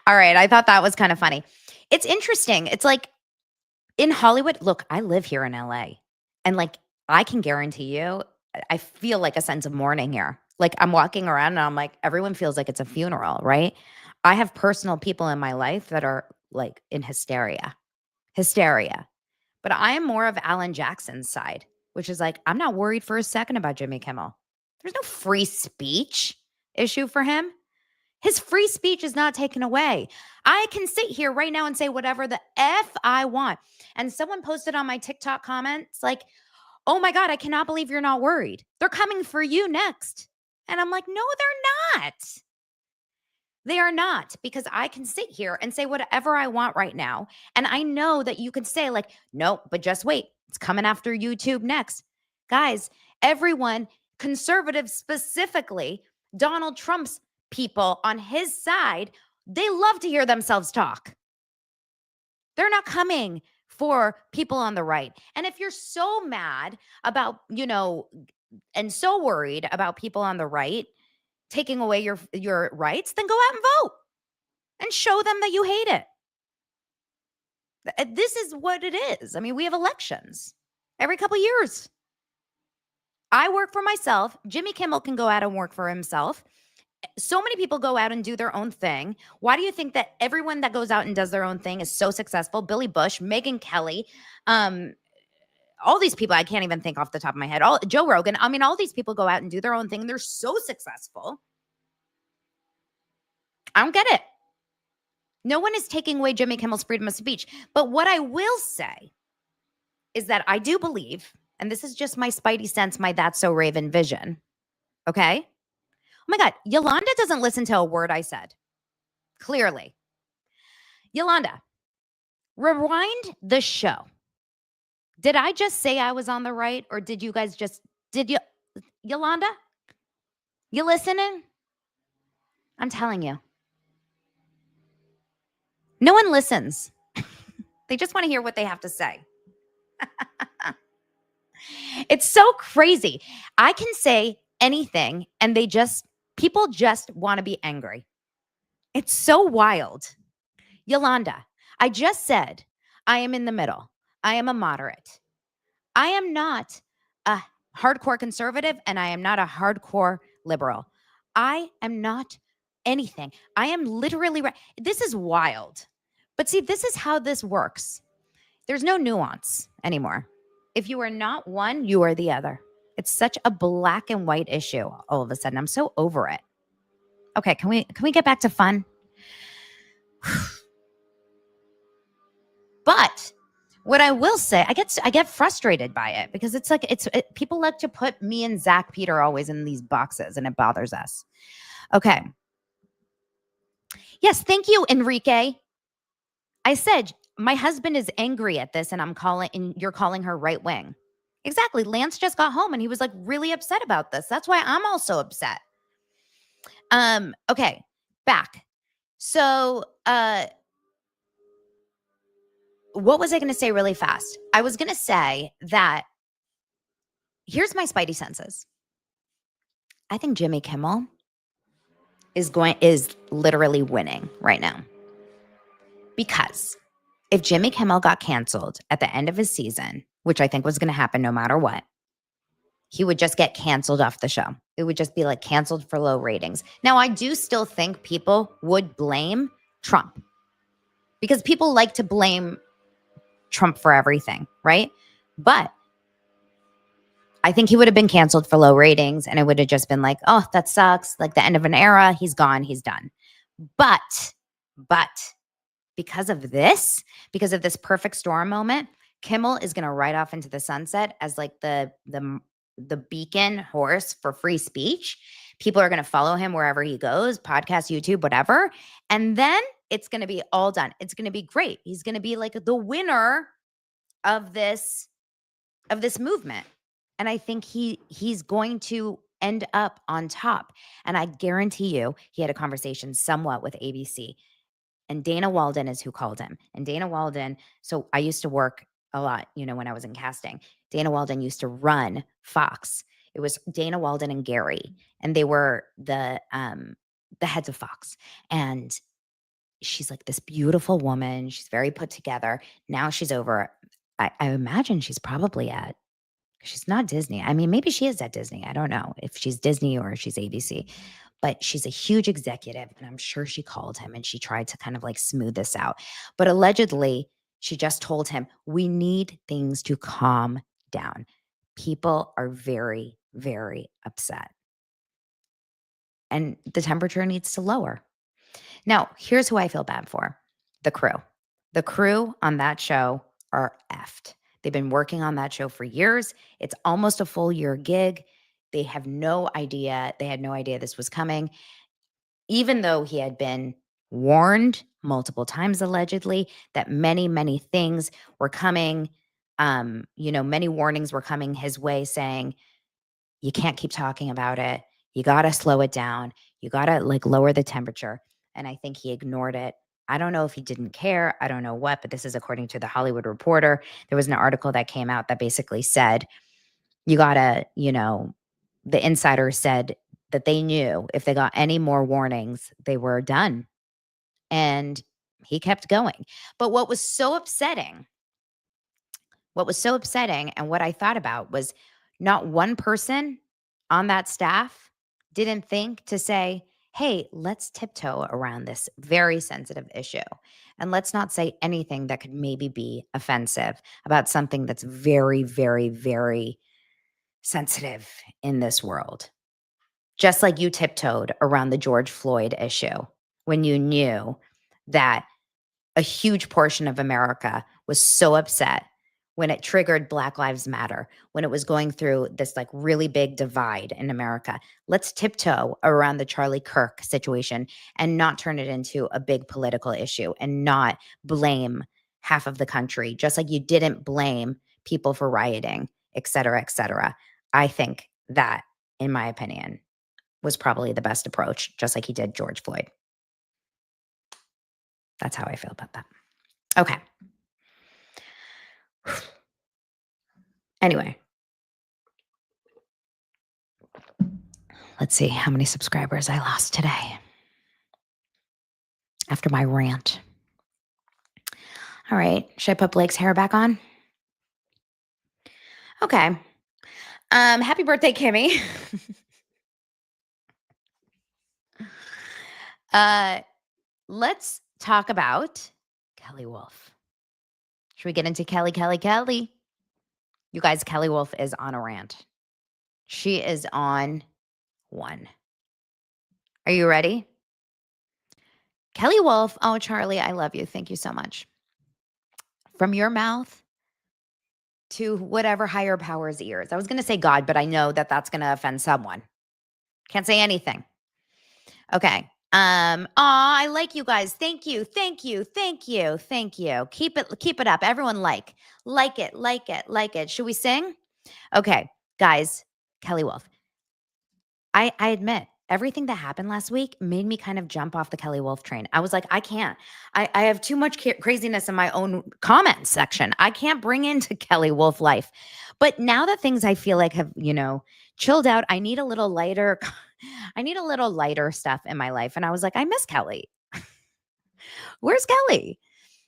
Speaker 1: All right, I thought that was kind of funny. It's interesting. It's like in Hollywood, look, I live here in LA, and like I can guarantee you, I feel like a sense of mourning here. Like I'm walking around and I'm like, everyone feels like it's a funeral, right? I have personal people in my life that are like in hysteria. But I am more of Alan Jackson's side, which is like, I'm not worried for a second about Jimmy Kimmel. There's no free speech issue for him. His free speech is not taken away. I can sit here right now and say whatever the F I want. And someone posted on my TikTok comments like, "Oh my God, I cannot believe you're not worried. They're coming for you next." And I'm like, no, they're not. They are not, because I can sit here and say whatever I want right now. And I know that you could say like, "No, but just wait. It's coming after YouTube next." Guys, everyone, conservatives specifically, Donald Trump's people on his side, they love to hear themselves talk. They're not coming for people on the right. And if you're so mad about, and so worried about people on the right taking away your rights, then go out and vote and show them that you hate it. This is what it is. I mean, we have elections every couple years. I work for myself. Jimmy Kimmel can go out and work for himself. So many people go out and do their own thing. Why do you think that everyone that goes out and does their own thing is so successful? Billy Bush, Megyn Kelly, all these people, I can't even think off the top of my head. All Joe Rogan. I mean, all these people go out and do their own thing. And they're so successful. I don't get it. No one is taking away Jimmy Kimmel's freedom of speech. But what I will say is that I do believe, and this is just my spidey sense, my That's So Raven vision. Okay? Oh my God, Yolanda doesn't listen to a word I said. Clearly. Yolanda, rewind the show. Did I just say I was on the right, or did you guys Yolanda? You listening? I'm telling you. No one listens. They just want to hear what they have to say. It's so crazy. I can say anything and people just want to be angry. It's so wild. Yolanda, I just said I am in the middle. I am a moderate. I am not a hardcore conservative and I am not a hardcore liberal. I am not anything. I am literally right. This is wild. But see, this is how this works. There's no nuance anymore. If you are not one, you are the other. It's such a black and white issue all of a sudden. I'm so over it. Okay, can we get back to fun? But what I will say, I get frustrated by it because it's like people like to put me and Zach Peter always in these boxes and it bothers us. Okay. Yes, thank you, Enrique. I said my husband is angry at this and you're calling her right wing. Exactly. Lance just got home and he was like really upset about this. That's why I'm also upset. Okay, back. So, what was I going to say really fast? I was going to say that here's my spidey senses. I think Jimmy Kimmel is literally winning right now. Because if Jimmy Kimmel got canceled at the end of his season, which I think was going to happen no matter what, he would just get canceled off the show. It would just be like canceled for low ratings. Now, I do still think people would blame Trump because people like to blame Trump for everything, right? But I think he would have been canceled for low ratings and it would have just been like, oh, that sucks. Like the end of an era, he's gone, he's done. But because of this perfect storm moment, Kimmel is going to ride off into the sunset as like the beacon horse for free speech. People are going to follow him wherever he goes, podcast, YouTube, whatever. And then it's going to be all done. It's going to be great. He's going to be like the winner of this movement. And I think he's going to end up on top. And I guarantee you, he had a conversation somewhat with ABC. And Dana Walden is who called him. And Dana Walden, so I used to work a lot, when I was in casting. Dana Walden used to run Fox. It was Dana Walden and Gary, and they were the heads of Fox. And she's like this beautiful woman. She's very put together. Now she's over. I imagine she's probably she's not Disney. I mean, maybe she is at Disney. I don't know if she's Disney or if she's ABC. But she's a huge executive, and I'm sure she called him and she tried to kind of like smooth this out. But allegedly, she just told him, we need things to calm down. People are very, very upset. And the temperature needs to lower. Now, here's who I feel bad for. The crew. The crew on that show are effed. They've been working on that show for years. It's almost a full year gig. They have no idea. They had no idea this was coming. Even though he had been warned multiple times, allegedly, that many, many things were coming. Many warnings were coming his way saying, you can't keep talking about it. You got to slow it down. You got to lower the temperature. And I think he ignored it. I don't know if he didn't care. I don't know what, but this is according to the Hollywood Reporter. There was an article that came out that basically said, you got to, the insider said that they knew if they got any more warnings, they were done. And he kept going. But what was so upsetting and what I thought about was Not one person on that staff didn't think to say, hey, let's tiptoe around this very sensitive issue. And let's not say anything that could maybe be offensive about something that's very, very, very sensitive in this world. Just like you tiptoed around the George Floyd issue when you knew that a huge portion of America was so upset when it triggered Black Lives Matter, when it was going through this like really big divide in America. Let's tiptoe around the Charlie Kirk situation and not turn it into a big political issue and not blame half of the country, just like you didn't blame people for rioting, et cetera, et cetera. I think that, in my opinion, was probably the best approach, just like he did George Floyd. That's how I feel about that. Okay. Anyway, let's see how many subscribers I lost today after my rant. All right. Should I put Blake's hair back on? Okay. Happy birthday, Kimmy. Let's talk about Kelley Wolf. Should we get into Kelley? You guys, Kelley Wolf is on a rant. She is on one. Are you ready? Kelley Wolf. Oh, Charlie, I love you. Thank you so much. From your mouth to whatever higher power's ears. I was going to say God, but I know that that's going to offend someone. Can't say anything. Okay. I like you guys. Thank you. Keep it up. Everyone like it. Should we sing? Okay, guys, Kelley Wolf. I admit everything that happened last week made me kind of jump off the Kelley Wolf train. I was like, I can't. I have too much craziness in my own comment section. I can't bring into Kelley Wolf life. But now that things I feel like have, chilled out, I need a little lighter stuff in my life. And I was like, I miss Kelley. Where's Kelley?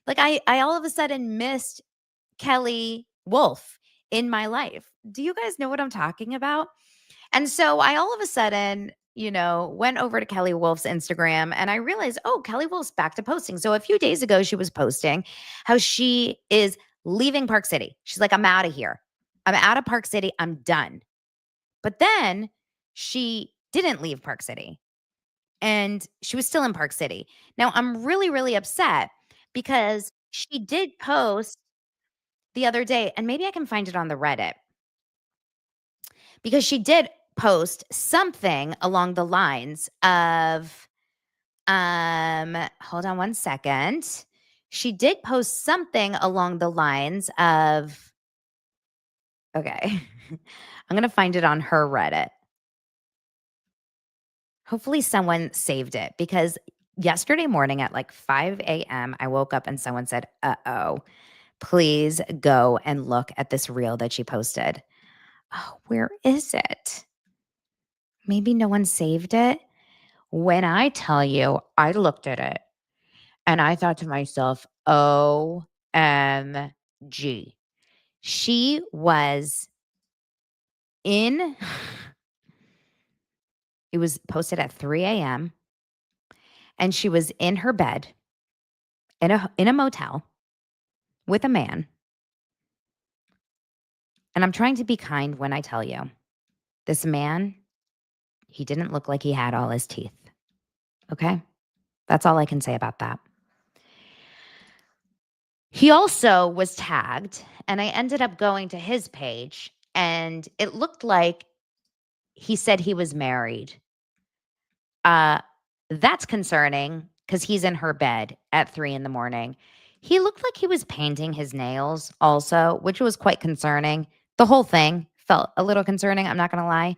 Speaker 1: Like I all of a sudden missed Kelley Wolf in my life. Do you guys know what I'm talking about? And so I all of a sudden, went over to Kelley Wolf's Instagram and I realized, oh, Kelley Wolf's back to posting. So a few days ago, she was posting how she is leaving Park City. She's like, I'm out of here. I'm out of Park City. I'm done. But then she didn't leave Park City and she was still in Park City. Now I'm really, really upset because she did post the other day, and maybe I can find it on the Reddit, because she did post something along the lines of, hold on one second. She did post something along the lines of, okay, I'm going to find it on her Reddit. Hopefully someone saved it, because yesterday morning at like 5 a.m., I woke up and someone said, uh-oh, please go and look at this reel that she posted. Oh, where is it? Maybe no one saved it. When I tell you, I looked at it and I thought to myself, OMG. She was it was posted at 3 a.m. and she was in her bed in a motel with a man. And I'm trying to be kind when I tell you, this man, he didn't look like he had all his teeth. Okay? That's all I can say about that. He also was tagged, and I ended up going to his page, and it looked like he said he was married. That's concerning because he's in her bed at 3 a.m. He looked like he was painting his nails also, which was quite concerning. The whole thing felt a little concerning. I'm not going to lie.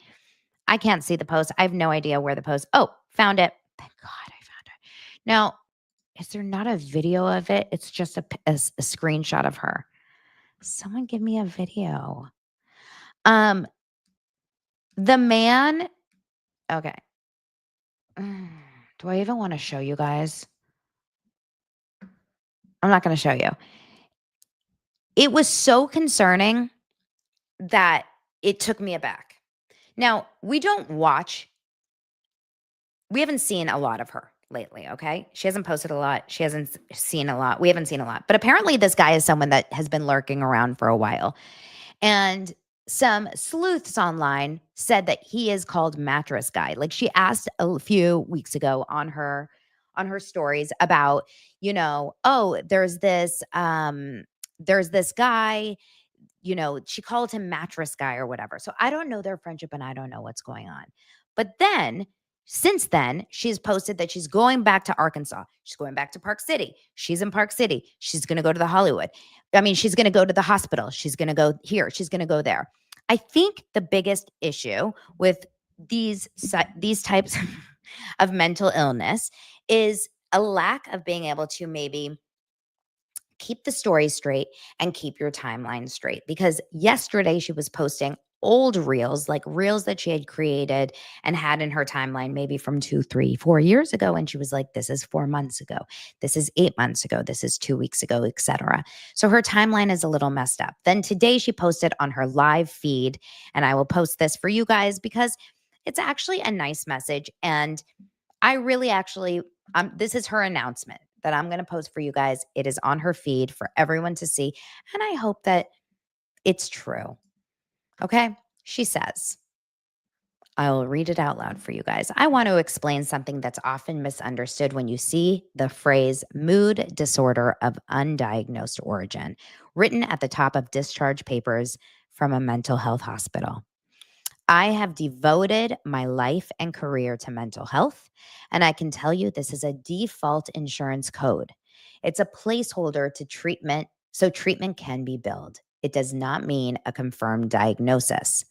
Speaker 1: I can't see the post. I have no idea where the post. Oh, found it. Thank God I found it. Now, is there not a video of it? It's just a screenshot of her. Someone give me a video. The man. Okay. Do I even want to show you guys? I'm not going to show you. It was so concerning that it took me aback. Now, we haven't seen a lot of her lately, okay? She hasn't posted a lot. She hasn't seen a lot. We haven't seen a lot. But apparently this guy is someone that has been lurking around for a while. And some sleuths online said that he is called Mattress Guy. Like, she asked a few weeks ago on her stories about, oh, there's this guy, she called him Mattress Guy or whatever. So I don't know their friendship and I don't know what's going on. But then, since then, she's posted that she's going back to Arkansas. She's going back to Park City. She's in Park City. She's going to go to the Hollywood. She's going to go to the hospital. She's going to go here. She's going to go there. I think the biggest issue with these types of mental illness is a lack of being able to maybe keep the story straight and keep your timeline straight. Because yesterday she was posting old reels, like reels that she had created and had in her timeline, maybe from 2, 3, 4 years ago. And she was like, this is 4 months ago. This is 8 months ago. This is 2 weeks ago, etc. So her timeline is a little messed up. Then today she posted on her live feed, and I will post this for you guys because it's actually a nice message. And I really this is her announcement that I'm going to post for you guys. It is on her feed for everyone to see. And I hope that it's true. Okay. She says, I will read it out loud for you guys. I want to explain something that's often misunderstood when you see the phrase mood disorder of undiagnosed origin written at the top of discharge papers from a mental health hospital. I have devoted my life and career to mental health, and I can tell you this is a default insurance code. It's a placeholder to treatment, so treatment can be billed. It does not mean a confirmed diagnosis.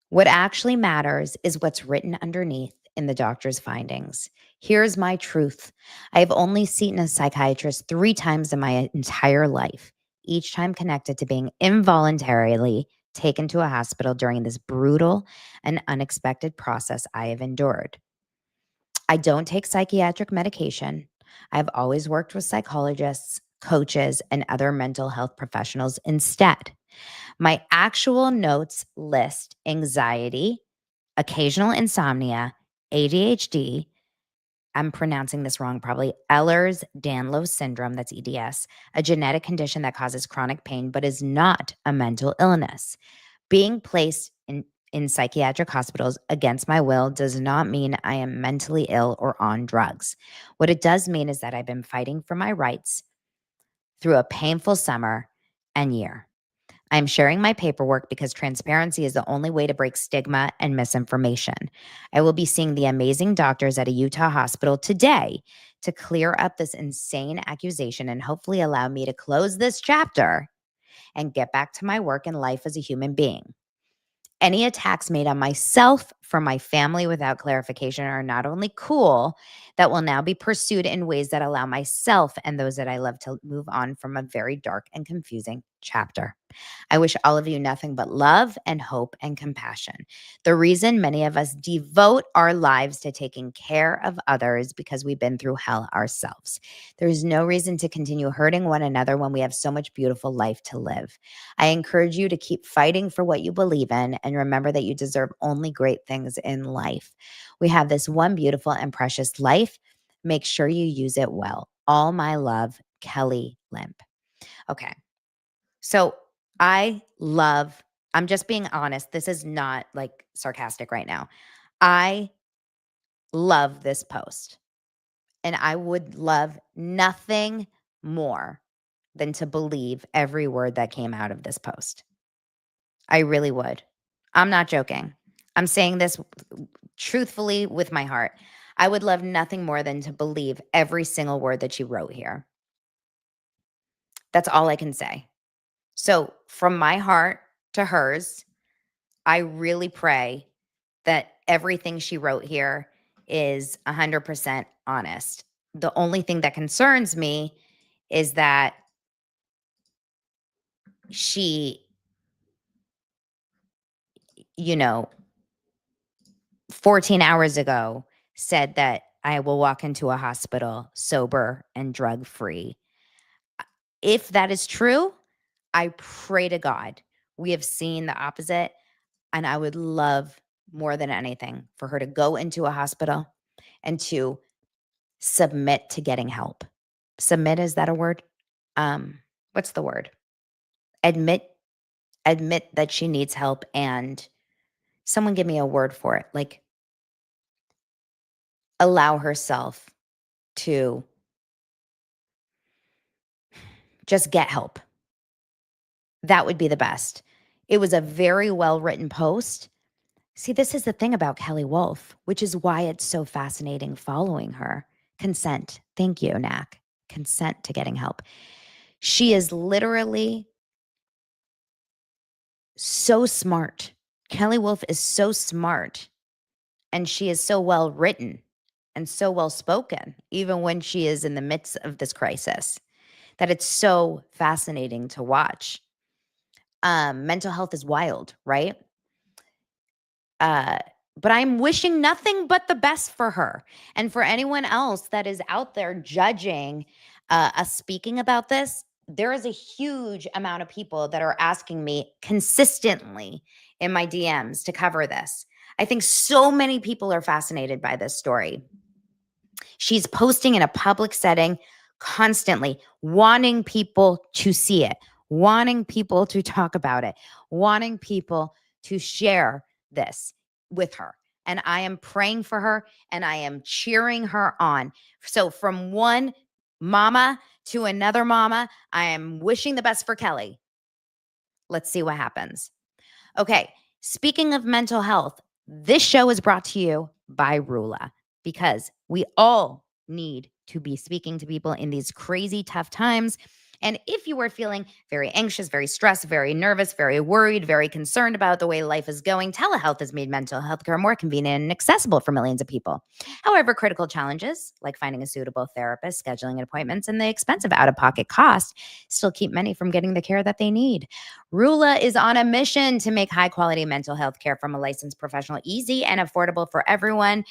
Speaker 1: What actually matters is what's written underneath in the doctor's findings. Here's my truth. I have only seen a psychiatrist 3 times in my entire life, each time connected to being involuntarily taken to a hospital during this brutal and unexpected process I have endured. I don't take psychiatric medication. I've always worked with psychologists, coaches, and other mental health professionals instead. My actual notes list anxiety, occasional insomnia, ADHD, I'm pronouncing this wrong probably, Ehlers-Danlos syndrome, that's EDS, a genetic condition that causes chronic pain but is not a mental illness. Being placed in psychiatric hospitals against my will does not mean I am mentally ill or on drugs. What it does mean is that I've been fighting for my rights through a painful summer and year. I'm sharing my paperwork because transparency is the only way to break stigma and misinformation. I will be seeing the amazing doctors at a Utah hospital today to clear up this insane accusation and hopefully allow me to close this chapter and get back to my work and life as a human being. Any attacks made on myself from my family without clarification are not only cool, that will now be pursued in ways that allow myself and those that I love to move on from a very dark and confusing chapter. I wish all of you nothing but love and hope and compassion. The reason many of us devote our lives to taking care of others because we've been through hell ourselves. There is no reason to continue hurting one another when we have so much beautiful life to live. I encourage you to keep fighting for what you believe in and remember that you deserve only great things in life. We have this one beautiful and precious life. Make sure you use it well. All my love, Kelley Limp. Okay. So I'm just being honest. This is not like sarcastic right now. I love this post, and I would love nothing more than to believe every word that came out of this post. I really would. I'm not joking. I'm saying this truthfully with my heart. I would love nothing more than to believe every single word that she wrote here. That's all I can say. So from my heart to hers, I really pray that everything she wrote here is 100% honest. The only thing that concerns me is that she, 14 hours ago said that I will walk into a hospital sober and drug-free. If that is true, I pray to God we have seen the opposite. And I would love more than anything for her to go into a hospital and to submit to getting help. Submit, is that a word? What's the word? Admit that she needs help, and someone give me a word for it. Like, allow herself to just get help. That would be the best. It was a very well-written post. See, this is the thing about Kelly Wolf, which is why it's so fascinating following her. Consent. Thank you, Knack. Consent to getting help. She is literally so smart. Kelly Wolf is so smart, and she is so well written and so well spoken, even when she is in the midst of this crisis, that it's so fascinating to watch. Mental health is wild, right? But I'm wishing nothing but the best for her. And for anyone else that is out there judging us speaking about this, there is a huge amount of people that are asking me consistently in my DMs to cover this. I think so many people are fascinated by this story. She's posting in a public setting constantly, wanting people to see it, wanting people to talk about it, wanting people to share this with her. And I am praying for her and I am cheering her on. So from one mama to another mama, I am wishing the best for Kelly. Let's see what happens. Okay, speaking of mental health, this show is brought to you by RULA, because we all need to be speaking to people in these crazy tough times. And if you are feeling very anxious, very stressed, very nervous, very worried, very concerned about the way life is going, telehealth has made mental health care more convenient and accessible for millions of people. However, critical challenges like finding a suitable therapist, scheduling appointments, and the expensive out-of-pocket cost still keep many from getting the care that they need. RULA is on a mission to make high-quality mental health care from a licensed professional easy and affordable for everyone.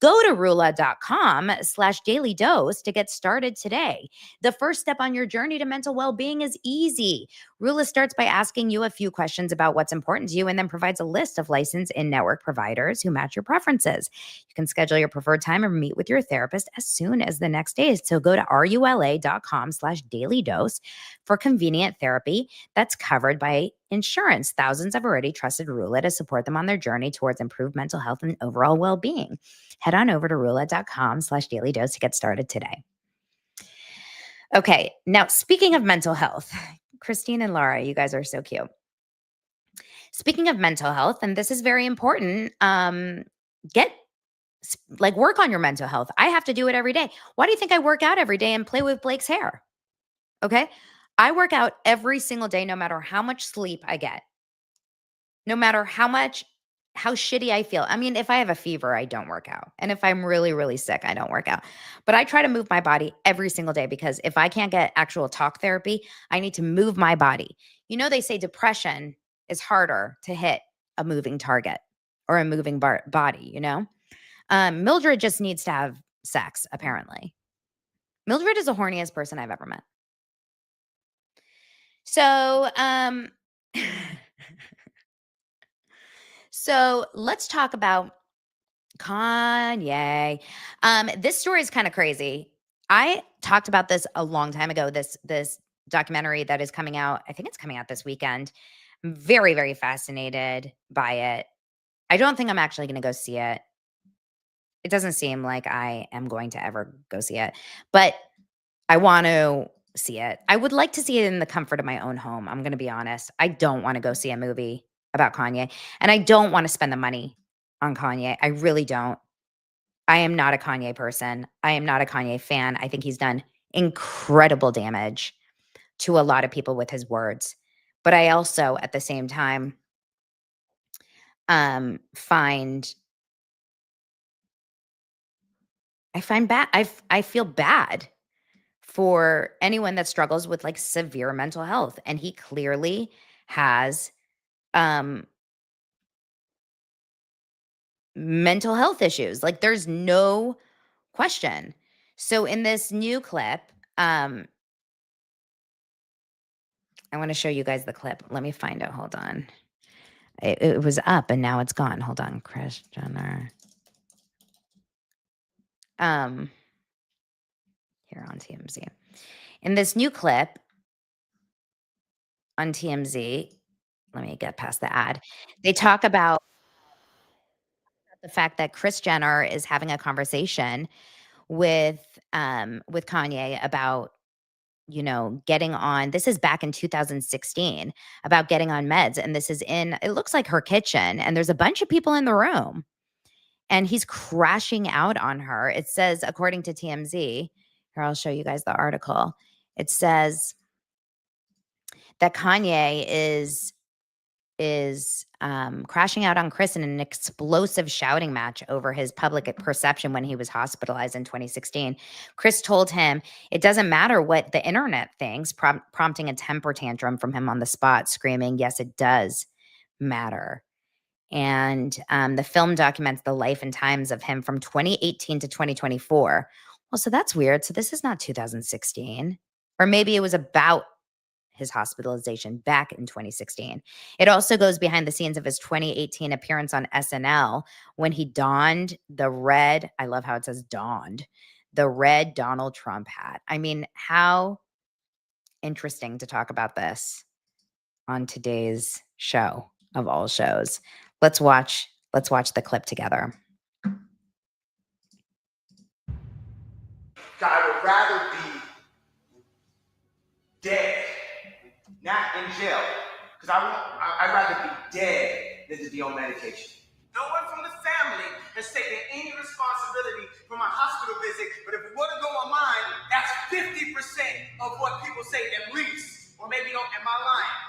Speaker 1: Go to RULA.com/daily dose to get started today. The first step on your journey to mental well-being is easy. RULA starts by asking you a few questions about what's important to you and then provides a list of licensed in-network providers who match your preferences. You can schedule your preferred time and meet with your therapist as soon as the next day. So go to RULA.com/daily dose for convenient therapy that's covered by insurance. Thousands have already trusted RULA to support them on their journey towards improved mental health and overall well-being. Head on over to RULA.com/daily dose to get started today. Okay, now speaking of mental health, Christine and Laura, you guys are so cute. Speaking of mental health, and this is very important, work on your mental health. I have to do it every day. Why do you think I work out every day and play with Blake's hair? Okay, I work out every single day, no matter how much sleep I get, no matter how shitty I feel. I mean, if I have a fever, I don't work out. And if I'm really, really sick, I don't work out. But I try to move my body every single day, because if I can't get actual talk therapy, I need to move my body. You know, they say depression is harder to hit a moving target or a moving body, you know? Mildred just needs to have sex, apparently. Mildred is the horniest person I've ever met. So, so let's talk about Kanye. This story is kind of crazy. I talked about this a long time ago, this documentary that is coming out. I think it's coming out this weekend. I'm very, very fascinated by it. I don't think I'm actually going to go see it. It doesn't seem like I am going to ever go see it, but I want to see it. I would like to see it in the comfort of my own home. I'm going to be honest. I don't want to go see a movie about Kanye, and I don't want to spend the money on Kanye. I really don't. I am not a Kanye person. I am not a Kanye fan. I think he's done incredible damage to a lot of people with his words. But I also, at the same time, I feel bad for anyone that struggles with like severe mental health. And he clearly has mental health issues. Like, there's no question. So in this new clip, I want to show you guys the clip. Let me find it. Hold on. It was up and now it's gone. Hold on. Kris Jenner. Here on TMZ. In this new clip on TMZ, let me get past the ad. They talk about the fact that Kris Jenner is having a conversation with Kanye about, you know, getting on. This is back in 2016 about getting on meds, and this is in, it looks like her kitchen, and there's a bunch of people in the room, and he's crashing out on her. It says, according to TMZ, here I'll show you guys the article. It says that Kanye is crashing out on Kris in an explosive shouting match over his public perception when he was hospitalized in 2016. Kris told him it doesn't matter what the internet thinks, prompting a temper tantrum from him on the spot, screaming, "Yes, it does matter." And the film documents the life and times of him from 2018 to 2024. Well, so that's weird. So this is not 2016. Or maybe it was about his hospitalization back in 2016. It also goes behind the scenes of his 2018 appearance on SNL when he donned the red, I love how it says donned, the red Donald Trump hat. I mean, how interesting to talk about this on today's show of all shows. Let's watch the clip together.
Speaker 8: I would rather be dead, not in jail, because I'd rather be dead than to be on medication. No one from the family has taken any responsibility for my hospital visit, but if it were to go on mine, that's 50% of what people say at least. Or maybe, am I lying?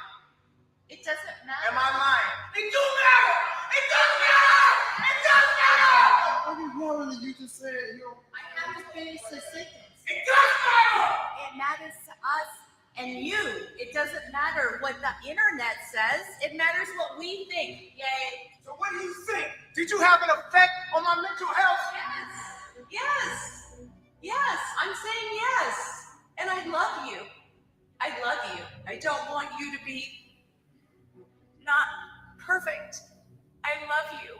Speaker 9: It doesn't matter.
Speaker 8: Am I lying? It do matter! It does matter! It does matter! Are you worried that you just said,
Speaker 9: I have to finish the sentence.
Speaker 8: it does matter!
Speaker 9: It matters to us and you. It doesn't matter what the internet says. It matters what we think. Yay.
Speaker 8: So what do you think? Did you have an effect on my mental health?
Speaker 9: Yes. Yes. Yes. I'm saying yes. And I love you. I love you. I don't want you to be not perfect. I love you.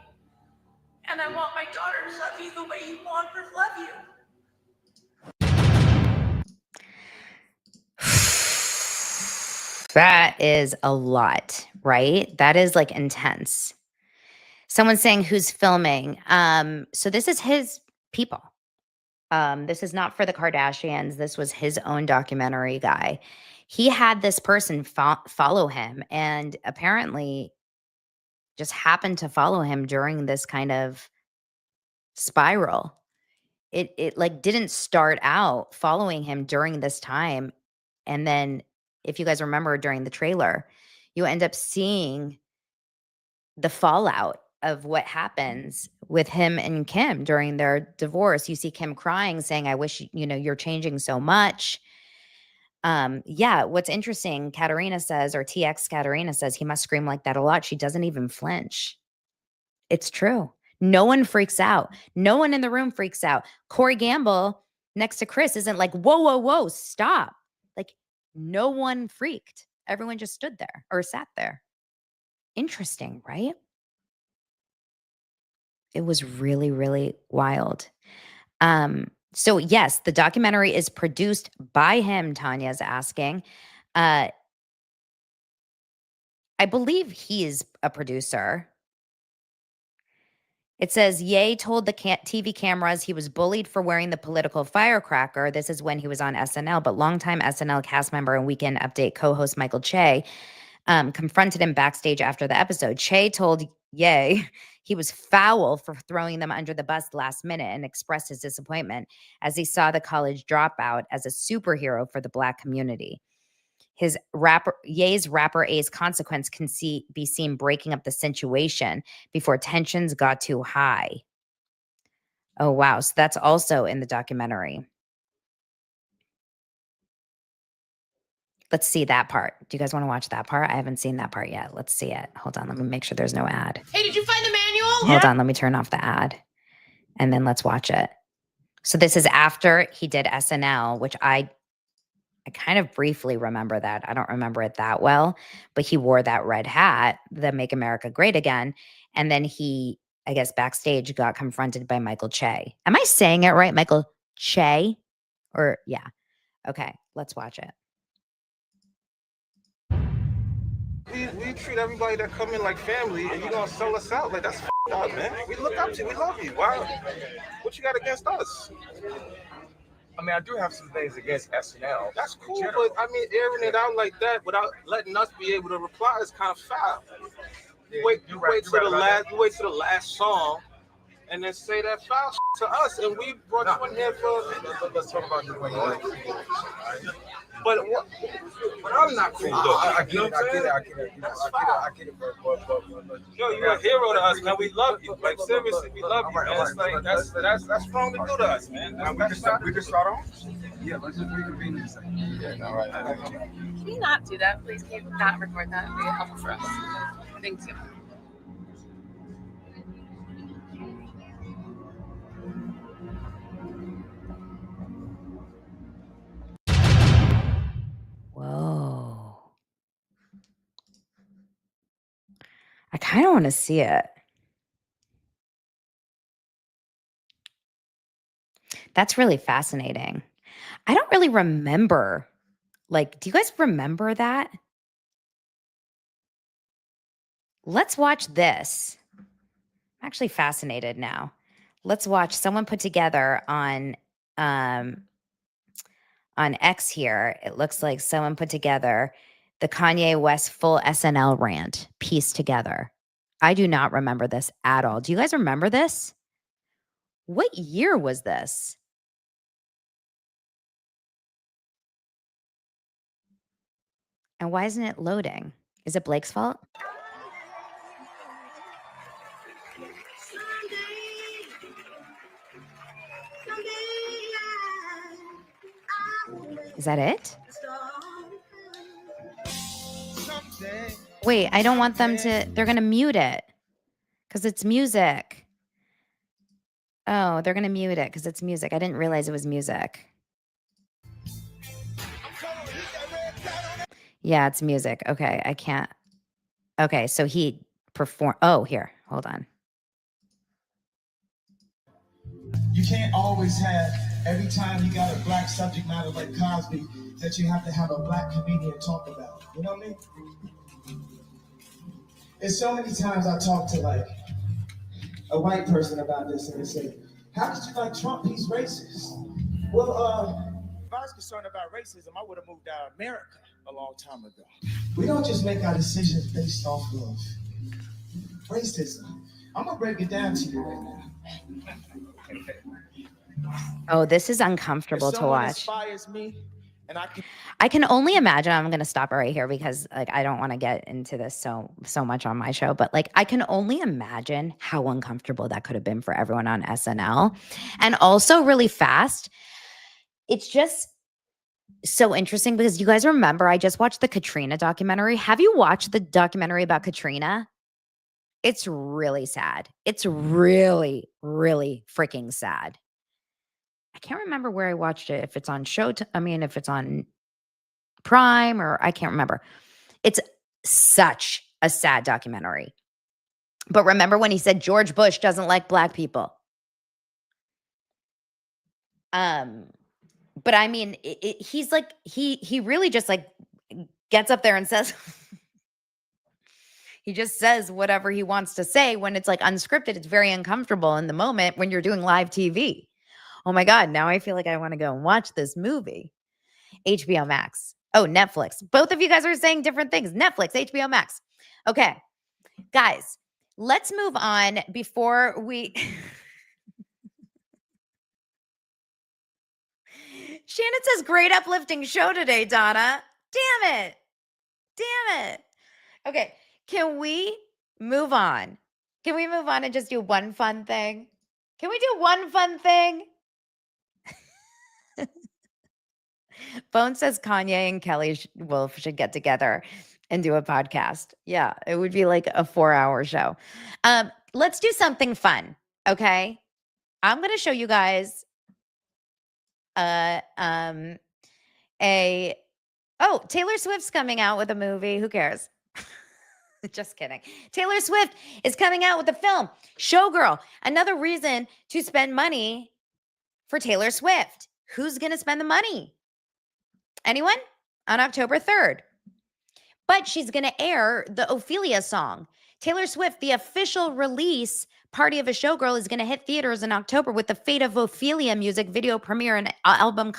Speaker 9: And I want my daughter to love you the way you want her to love you.
Speaker 1: That is a lot, right? That is like intense. Someone's saying who's filming. So this is his people. This is not for the Kardashians. This was his own documentary guy. He had this person follow him and apparently just happened to follow him during this kind of spiral. It like didn't start out following him during this time. And then if you guys remember during the trailer, you end up seeing the fallout of what happens with him and Kim during their divorce. You see Kim crying, saying, "I wish, you're changing so much." Yeah, what's interesting, Katerina says, or TX Katerina says, he must scream like that a lot. She doesn't even flinch. It's true. No one freaks out. No one in the room freaks out. Corey Gamble next to Kris isn't like, whoa, whoa, whoa, stop. Like, no one freaked. Everyone just stood there or sat there. Interesting, right? It was really, really wild. So yes, the documentary is produced by him, Tanya's asking. I believe he is a producer. It says, Ye told the TV cameras he was bullied for wearing the political firecracker. This is when he was on SNL, but longtime SNL cast member and Weekend Update co-host Michael Che confronted him backstage after the episode. Che told Ye he was foul for throwing them under the bus last minute and expressed his disappointment as he saw the college dropout as a superhero for the Black community. Ye's rapper A's consequence can be seen breaking up the situation before tensions got too high. Oh, wow. So that's also in the documentary. Let's see that part. Do you guys want to watch that part? I haven't seen that part yet. Let's see it. Hold on. Let me make sure there's no ad.
Speaker 9: Hey, did you find the manual?
Speaker 1: Hold on. Let me turn off the ad. And then let's watch it. So this is after he did SNL, which I I kind of briefly remember that. I don't remember it that well, but he wore that red hat, the Make America Great Again. And then he, I guess, backstage got confronted by Michael Che. Am I saying it right? Michael Che? Or, yeah. Okay, let's watch it.
Speaker 10: We treat everybody that come in like family, and you gonna sell us out? Like, that's f***ed up, man. We look up to you. We love you. Why? What you got against us?
Speaker 8: I mean, I do have some things against SNL.
Speaker 10: That's cool, but I mean, airing it out like that without letting us be able to reply is kind of foul. You wait till the last song, and then say that foul to us, and we brought you in here for.
Speaker 8: Let's talk about this one.
Speaker 10: But I'm not cool.
Speaker 8: I get it.
Speaker 10: Yo, you're a hero to us, man. We love you. Like, seriously, we love you, man. It's like that's wrong to do to us, man.
Speaker 8: We just start off. Yeah, let's just reconvene in a second. Yeah, all right.
Speaker 9: Can you not do that, please? Can you not record that? It would be helpful for us. Thank you.
Speaker 1: Whoa. I kind of want to see it. That's really fascinating. I don't really remember. Like, do you guys remember that? Let's watch this. I'm actually fascinated now. Let's watch someone put together on X here. It looks like someone put together the Kanye West full SNL rant pieced together. I do not remember this at all. Do you guys remember this? What year was this? And why isn't it loading? Is it Blake's fault? Is that it? Wait, I don't want them to, they're going to mute it because it's music. Oh, they're going to mute it because it's music. I didn't realize it was music. Yeah, it's music. Okay, I can't. Okay, so he performed. Oh, here, hold on.
Speaker 11: You can't always have, every time you got a black subject matter like Cosby, that you have to have a black comedian talk about. You know what I mean? There's so many times I talk to like a white person about this and they say, how did you like Trump? He's racist. Well, if I was concerned about racism, I would have moved out of America a long time ago. We don't just make our decisions based off of racism. I'm gonna break it down to you right now.
Speaker 1: Oh, this is uncomfortable to watch.
Speaker 11: Me, and
Speaker 1: I can only imagine. I'm going to stop it right here because like I don't want to get into this so much on my show, but like I can only imagine how uncomfortable that could have been for everyone on SNL. And also really fast, it's just so interesting because you guys remember I just watched the Katrina documentary. Have you watched the documentary about Katrina? It's really sad. It's really, really freaking sad. I can't remember where I watched it. If it's on if it's on Prime or I can't remember. It's such a sad documentary. But remember when he said George Bush doesn't like black people? But I mean, he's like, he really just like gets up there and says, he just says whatever he wants to say when it's like unscripted. It's very uncomfortable in the moment when you're doing live TV. Oh my God, now I feel like I want to go and watch this movie. HBO Max. Oh, Netflix. Both of you guys are saying different things. Netflix, HBO Max. Okay, guys, let's move on before we... Shannon says, great uplifting show today, Donna. Damn it. Damn it. Okay, can we move on? Can we move on and just do one fun thing? Can we do one fun thing? Bone says Kanye and Kelley should get together and do a podcast. Yeah, it would be like a 4-hour show. Let's do something fun, okay? I'm going to show you guys Taylor Swift's coming out with a movie. Who cares? Just kidding. Taylor Swift is coming out with a film, Showgirl. Another reason to spend money for Taylor Swift. Who's going to spend the money? Anyone? On October 3rd. But she's going to air the Ophelia song. Taylor Swift, the official release party of a Showgirl, is going to hit theaters in October with the Fate of Ophelia music video premiere and album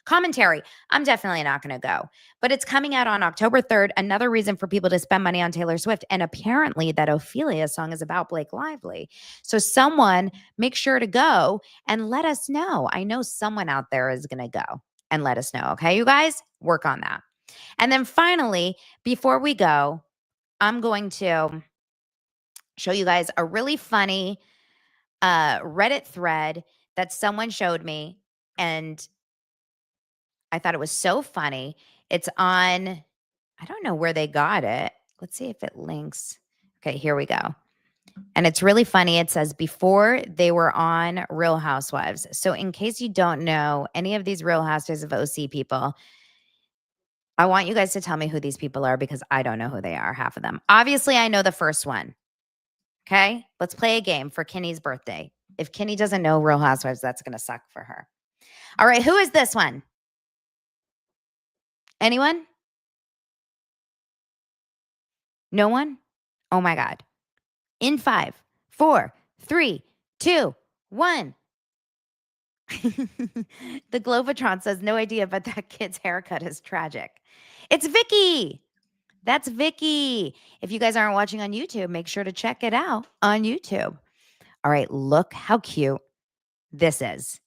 Speaker 1: commentary. I'm definitely not going to go, but it's coming out on October 3rd. Another reason for people to spend money on Taylor Swift. And apparently that Ophelia song is about Blake Lively. So someone make sure to go and let us know. I know someone out there is going to go and let us know. Okay, you guys, work on that. And then finally, before we go, I'm going to show you guys a really funny Reddit thread that someone showed me, and I thought it was so funny. It's on, I don't know where they got it. Let's see if it links. Okay, here we go. And it's really funny. It says, before they were on Real Housewives. So in case you don't know any of these Real Housewives of OC people, I want you guys to tell me who these people are, because I don't know who they are, half of them. Obviously, I know the first one. Okay, let's play a game for Kenny's birthday. If Kenny doesn't know Real Housewives, that's going to suck for her. All right, who is this one? Anyone? No one? Oh my God. In 5, 4, 3, 2, 1. The Glovatron says, no idea, but that kid's haircut is tragic. It's Vicky. That's Vicky. If you guys aren't watching on YouTube, make sure to check it out on YouTube. All right, look how cute this is.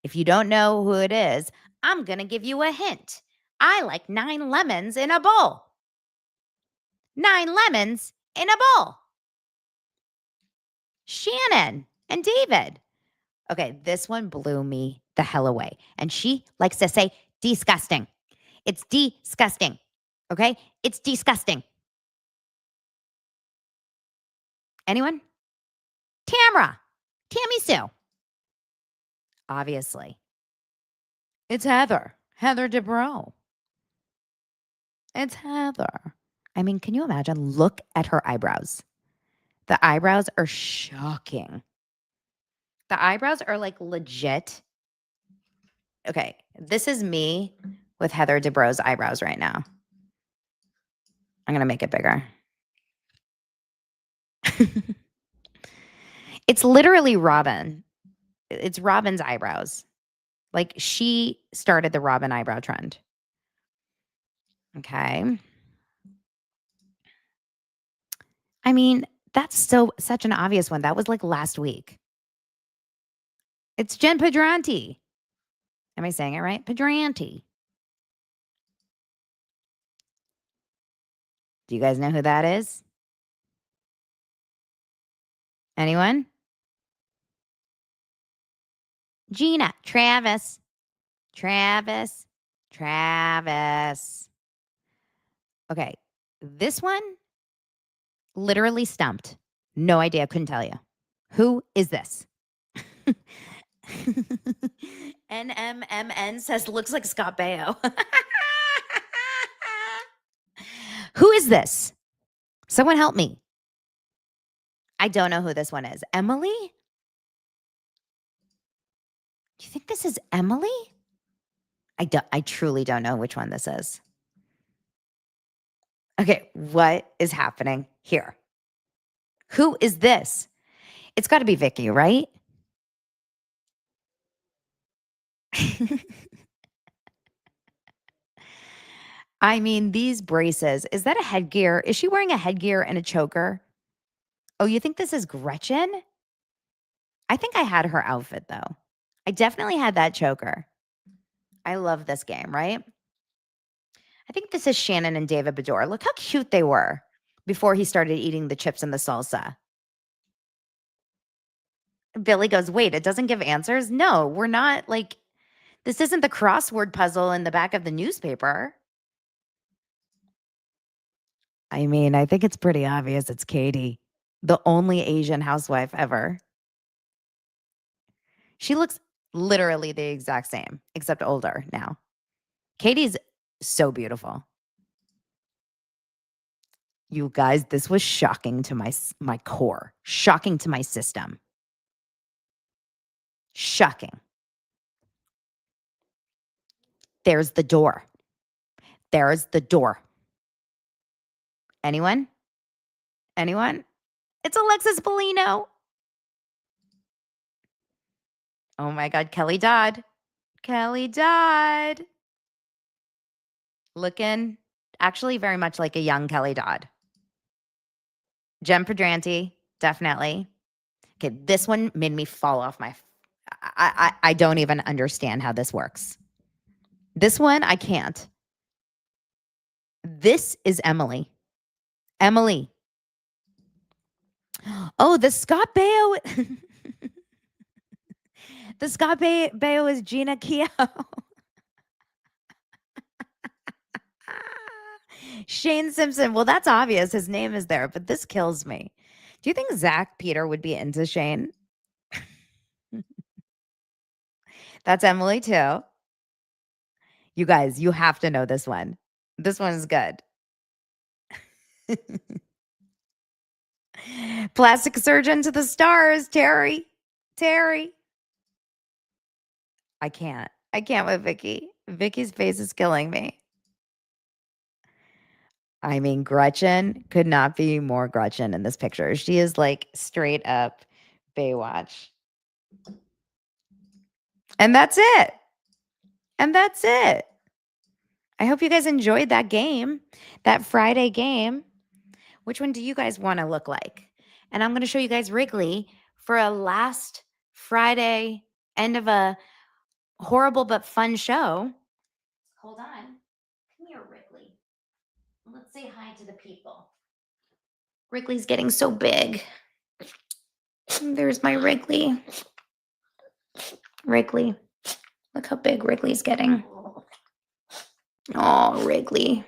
Speaker 1: If you don't know who it is, I'm going to give you a hint. I like 9 lemons in a bowl. 9 lemons in a bowl. Shannon and David. Okay, this one blew me the hell away. And she likes to say disgusting. It's disgusting. Okay? It's disgusting. Anyone? Tamra. Tammy Sue. Obviously. It's Heather. Heather Dubrow. It's Heather. I mean, can you imagine? Look at her eyebrows. The eyebrows are shocking. The eyebrows are like legit. Okay, this is me with Heather Dubrow's eyebrows right now. I'm going to make it bigger. It's literally Robin. It's Robin's eyebrows. Like, she started the Robin eyebrow trend. Okay. I mean, that's such an obvious one. That was like last week. It's Jen Pedranti. Am I saying it right? Pedranti. Do you guys know who that is? Anyone? Gina. Travis. Travis. Travis. Okay. This one, literally stumped. No idea. Couldn't tell you. Who is this? NMMN says, looks like Scott Baio. Who is this? Someone help me. I don't know who this one is. Emily? Do you think this is Emily? I truly don't know which one this is. Okay, what is happening here? Who is this? It's got to be Vicky, right? I mean, these braces. Is that a headgear? Is she wearing a headgear and a choker? Oh, you think this is Gretchen? I think I had her outfit, though. I definitely had that choker. I love this game, right? I think this is Shannon and David Beador. Look how cute they were before he started eating the chips and the salsa. Billy goes, wait, it doesn't give answers? No, we're not like, this isn't the crossword puzzle in the back of the newspaper. I mean, I think it's pretty obvious it's Katie, the only Asian housewife ever. She looks literally the exact same, except older now. Katie's so beautiful. You guys, this was shocking to my core, shocking to my system. Shocking. There's the door. There's the door. Anyone? Anyone? It's Alexis Bellino. Oh my God, Kelley Dodd. Kelley Dodd. Looking actually very much like a young Kelley Dodd. Jem Pedranti, definitely. Okay, this one made me fall off my... I don't even understand how this works. This one, I can't. This is Emily. Emily. Oh, the Scott Baio... the Scott Baio is Gina Keogh. Shane Simpson. Well, that's obvious. His name is there, but this kills me. Do you think Zach Peter would be into Shane? That's Emily too. You guys, you have to know this one. This one is good. Plastic surgeon to the stars, Terry. Terry. I can't with Vicky. Vicky's face is killing me. I mean, Gretchen could not be more Gretchen in this picture. She is like straight up Baywatch. And that's it. And that's it. I hope you guys enjoyed that game, that Friday game. Which one do you guys want to look like? And I'm going to show you guys Wrigley for a last Friday end of a horrible but fun show. Hold on. Come here, Wrigley. Let's say hi to the people. Wrigley's getting so big. There's my Wrigley. Wrigley. Look how big Wrigley's getting. Oh, Wrigley.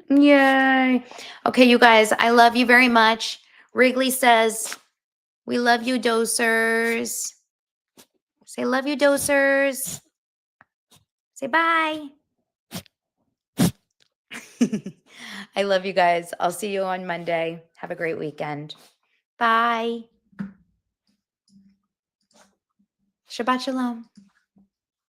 Speaker 1: Yay. Okay, you guys, I love you very much. Wrigley says, we love you, dosers. Say, love you, dosers. Say bye. I love you guys. I'll see you on Monday. Have a great weekend. Bye. Shabbat shalom.